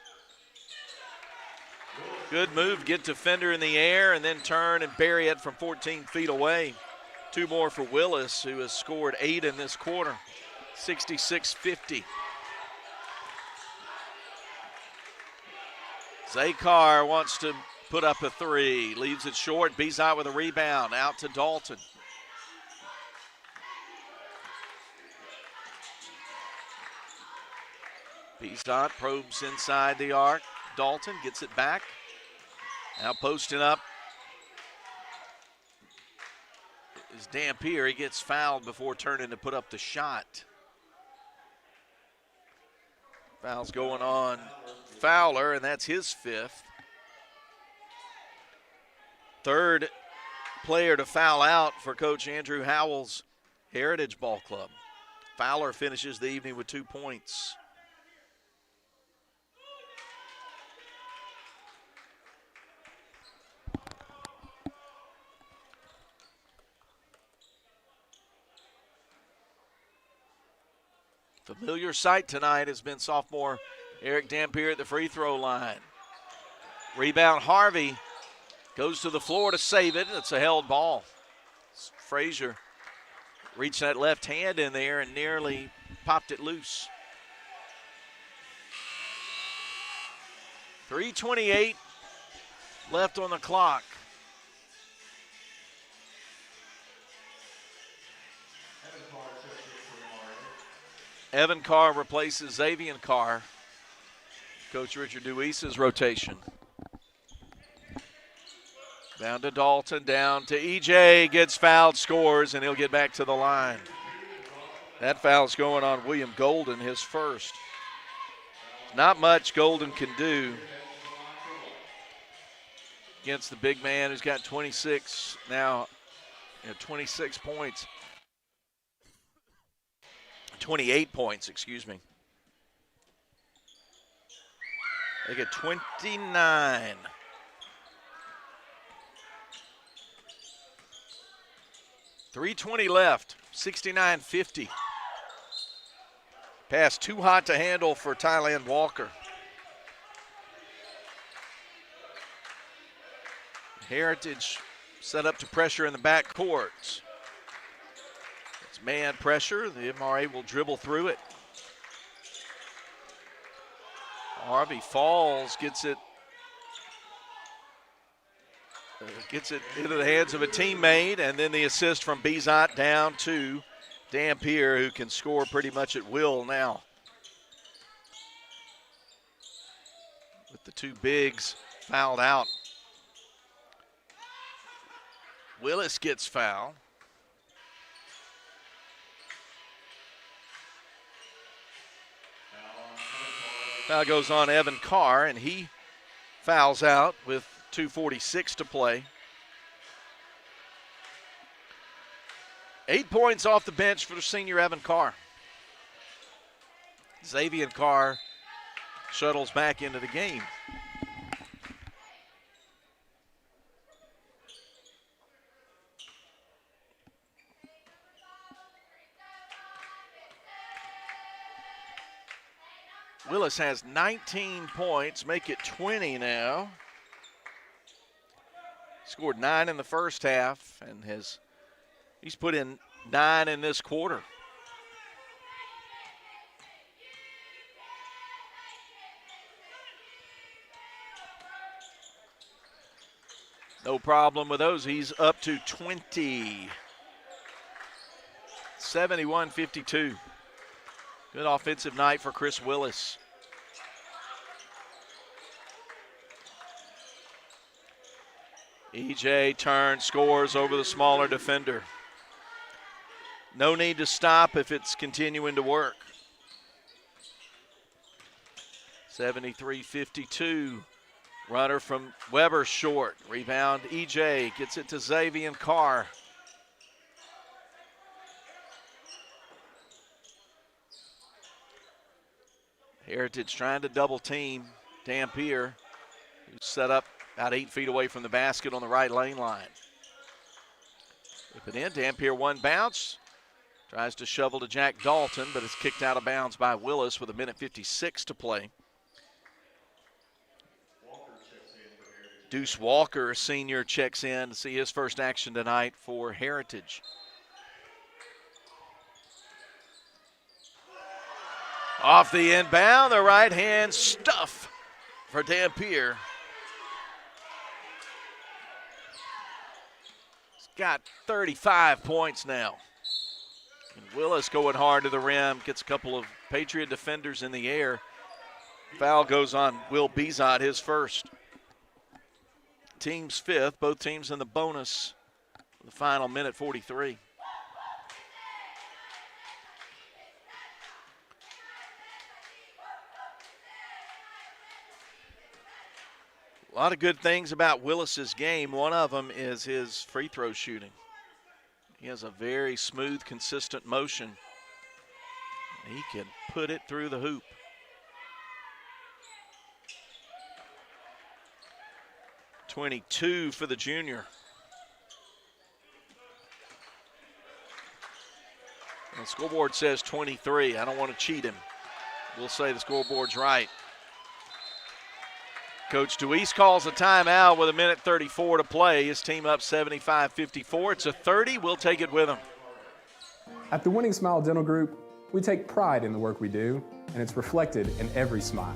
S1: Good move, get defender in the air and then turn and bury it from 14 feet away. Two more for Willis, who has scored 8 in this quarter, 66-50. Zakar wants to put up a three, leaves it short. Bezot with a rebound, out to Dalton. Bezot probes inside the arc. Dalton gets it back. Now posting up is Dampier. He gets fouled before turning to put up the shot. Foul's going on Fowler, and that's his 5th. Third player to foul out for Coach Andrew Howell's Heritage Ball Club. Fowler finishes the evening with 2 points. Familiar sight tonight has been sophomore Eric Dampier at the free throw line. Rebound Harvey goes to the floor to save it. It's a held ball. Frazier reached that left hand in there and nearly popped it loose. 3:28 left on the clock. Evan Carr replaces Xavier Carr. Coach Richard Deweese's rotation. Down to Dalton, down to EJ, gets fouled, scores, and he'll get back to the line. That foul's going on William Golden, his first. Not much Golden can do against the big man who's got 26 now, 26 points. 28 points, excuse me. They get 29. .320 left, 69-50. Pass too hot to handle for Tyland Walker. Heritage set up to pressure in the backcourt. It's man pressure. The MRA will dribble through it. Harvey falls, gets it into the hands of a teammate, and then the assist from Bezot down to Dampier, who can score pretty much at will now. With the two bigs fouled out. Willis gets fouled. Foul goes on Evan Carr, and he fouls out with 2:46 to play. 8 points off the bench for the senior Evan Carr. Xavier Carr shuttles back into the game. Willis has 19 points, make it 20 now. Scored 9 in the first half and he's put in 9 in this quarter. No problem with those. He's up to 20. 71-52. Good offensive night for Chris Willis. EJ turns, scores over the smaller defender. No need to stop if it's continuing to work. 73-52. Runner from Weber short. Rebound, EJ gets it to Xavier Carr. Heritage trying to double team Dampier, who's set up about 8 feet away from the basket on the right lane line. Whip it in, Dampier one bounce. Tries to shovel to Jack Dalton, but it's kicked out of bounds by Willis with 1:56 to play. Deuce Walker, senior, checks in to see his first action tonight for Heritage. Off the inbound, the right hand stuff for Dampier. He's got 35 points now. And Willis going hard to the rim, gets a couple of Patriot defenders in the air. Foul goes on Will Bezot, his first. Team's fifth, both teams in the bonus. The final minute 43. A lot of good things about Willis's game. One of them is his free throw shooting. He has a very smooth, consistent motion. He can put it through the hoop. .22 for the junior. And the scoreboard says 23. I don't want to cheat him. We'll say the scoreboard's right. Coach Deweese calls a timeout with 1:34 to play. His team up 75-54. It's a 30. We'll take it with him.
S6: At the Winning Smile Dental Group, we take pride in the work we do, and it's reflected in every smile.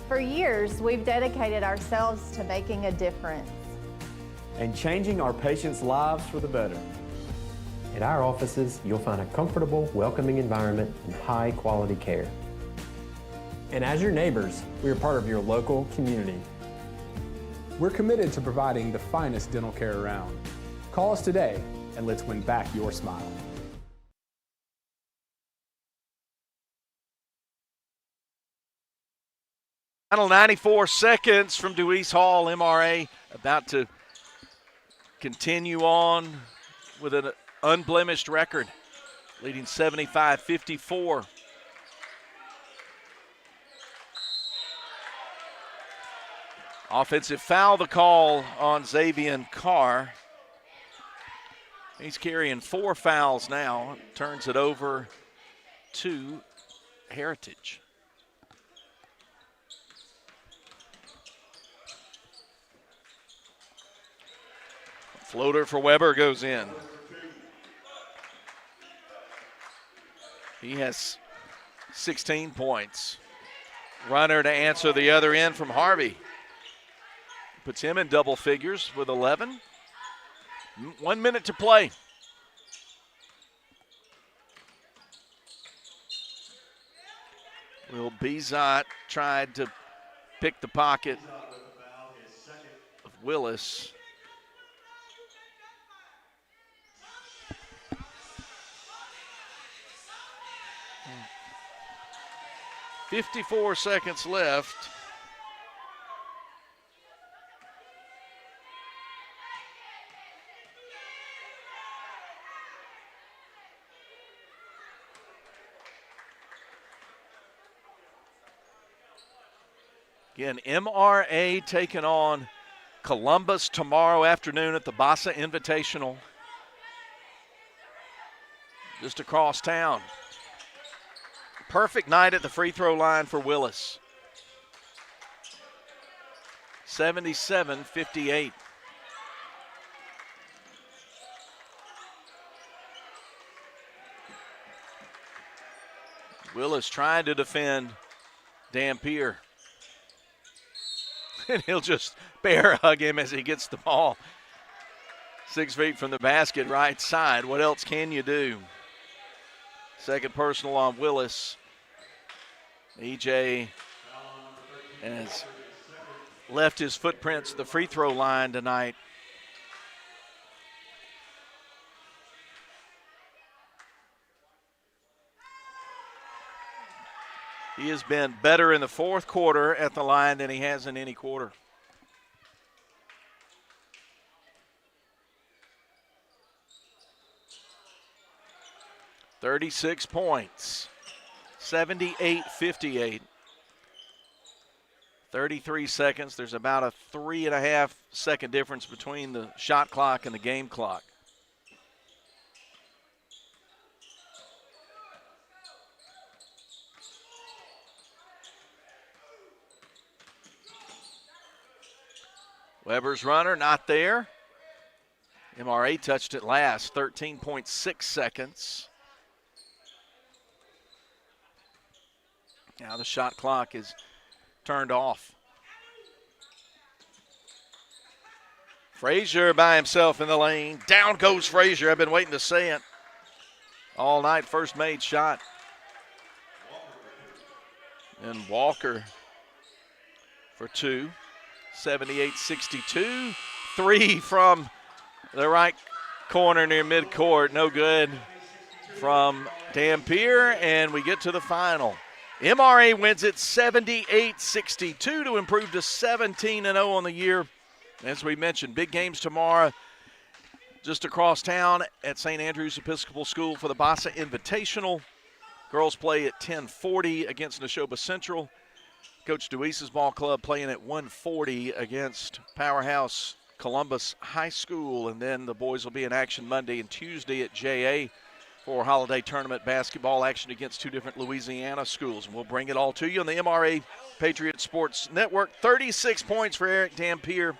S7: For years, we've dedicated ourselves to making a difference
S8: and changing our patients' lives for the better.
S9: At our offices, you'll find a comfortable, welcoming environment and high-quality care.
S8: And as your neighbors, we are part of your local community.
S6: We're committed to providing the finest dental care around. Call us today and let's win back your smile.
S1: Final 94 seconds from Deweese Hall. MRA about to continue on with an unblemished record, leading 75-54. Offensive foul, the call on Xavier Carr. He's carrying 4 fouls now. Turns it over to Heritage. Floater for Weber goes in. He has 16 points. Runner to answer the other end from Harvey. Puts him in double figures with 11. 1 minute to play. Will Bezot tried to pick the pocket of Willis. .54 seconds left. Again, MRA taking on Columbus tomorrow afternoon at the Bassa Invitational. Just across town. Perfect night at the free throw line for Willis. 77-58. Willis trying to defend Dampier. And he'll just bear hug him as he gets the ball 6 feet from the basket, right side. What else can you do? Second personal on Willis. EJ has left his footprints at the free throw line tonight. He has been better in the fourth quarter at the line than he has in any quarter. "36 points, 78-58. 33 seconds. There's about a 3.5 second difference between the shot clock and the game clock. Weber's runner not there. MRA touched it last, 13.6 seconds. Now the shot clock is turned off. Frazier by himself in the lane. Down goes Frazier. I've been waiting to say it all night. First made shot. And Walker for two. 78-62. Three from the right corner near midcourt. No good from Dampier, and we get to the final. MRA wins it 78-62 to improve to 17-0 on the year. As we mentioned, big games tomorrow just across town at St. Andrew's Episcopal School for the Bassa Invitational. Girls play at 10:40 against Neshoba Central. Coach DeWeese's ball club playing at 1:40 against Powerhouse Columbus High School. And then the boys will be in action Monday and Tuesday at JA for holiday tournament basketball action against two different Louisiana schools. And we'll bring it all to you on the MRA Patriot Sports Network. 36 points for Eric Dampier.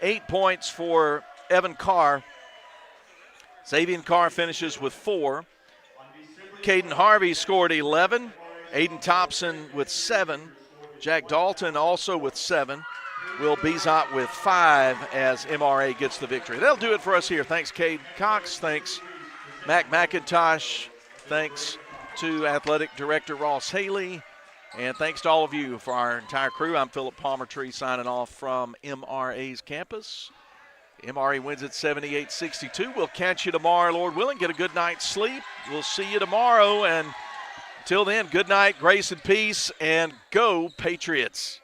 S1: 8 points for Evan Carr. Xavier Carr finishes with 4. Caden Harvey scored 11. Aiden Thompson with 7. Jack Dalton also with 7. Will Bezot with 5 as MRA gets the victory. That'll do it for us here. Thanks, Cade Cox. Thanks, Mac McIntosh. Thanks to Athletic Director Ross Haley. And thanks to all of you for our entire crew. I'm Philip Palmertree signing off from MRA's campus. MRA wins at 78-62. We'll catch you tomorrow, Lord willing. Get a good night's sleep. We'll see you tomorrow. And until then, good night, grace and peace, and go Patriots.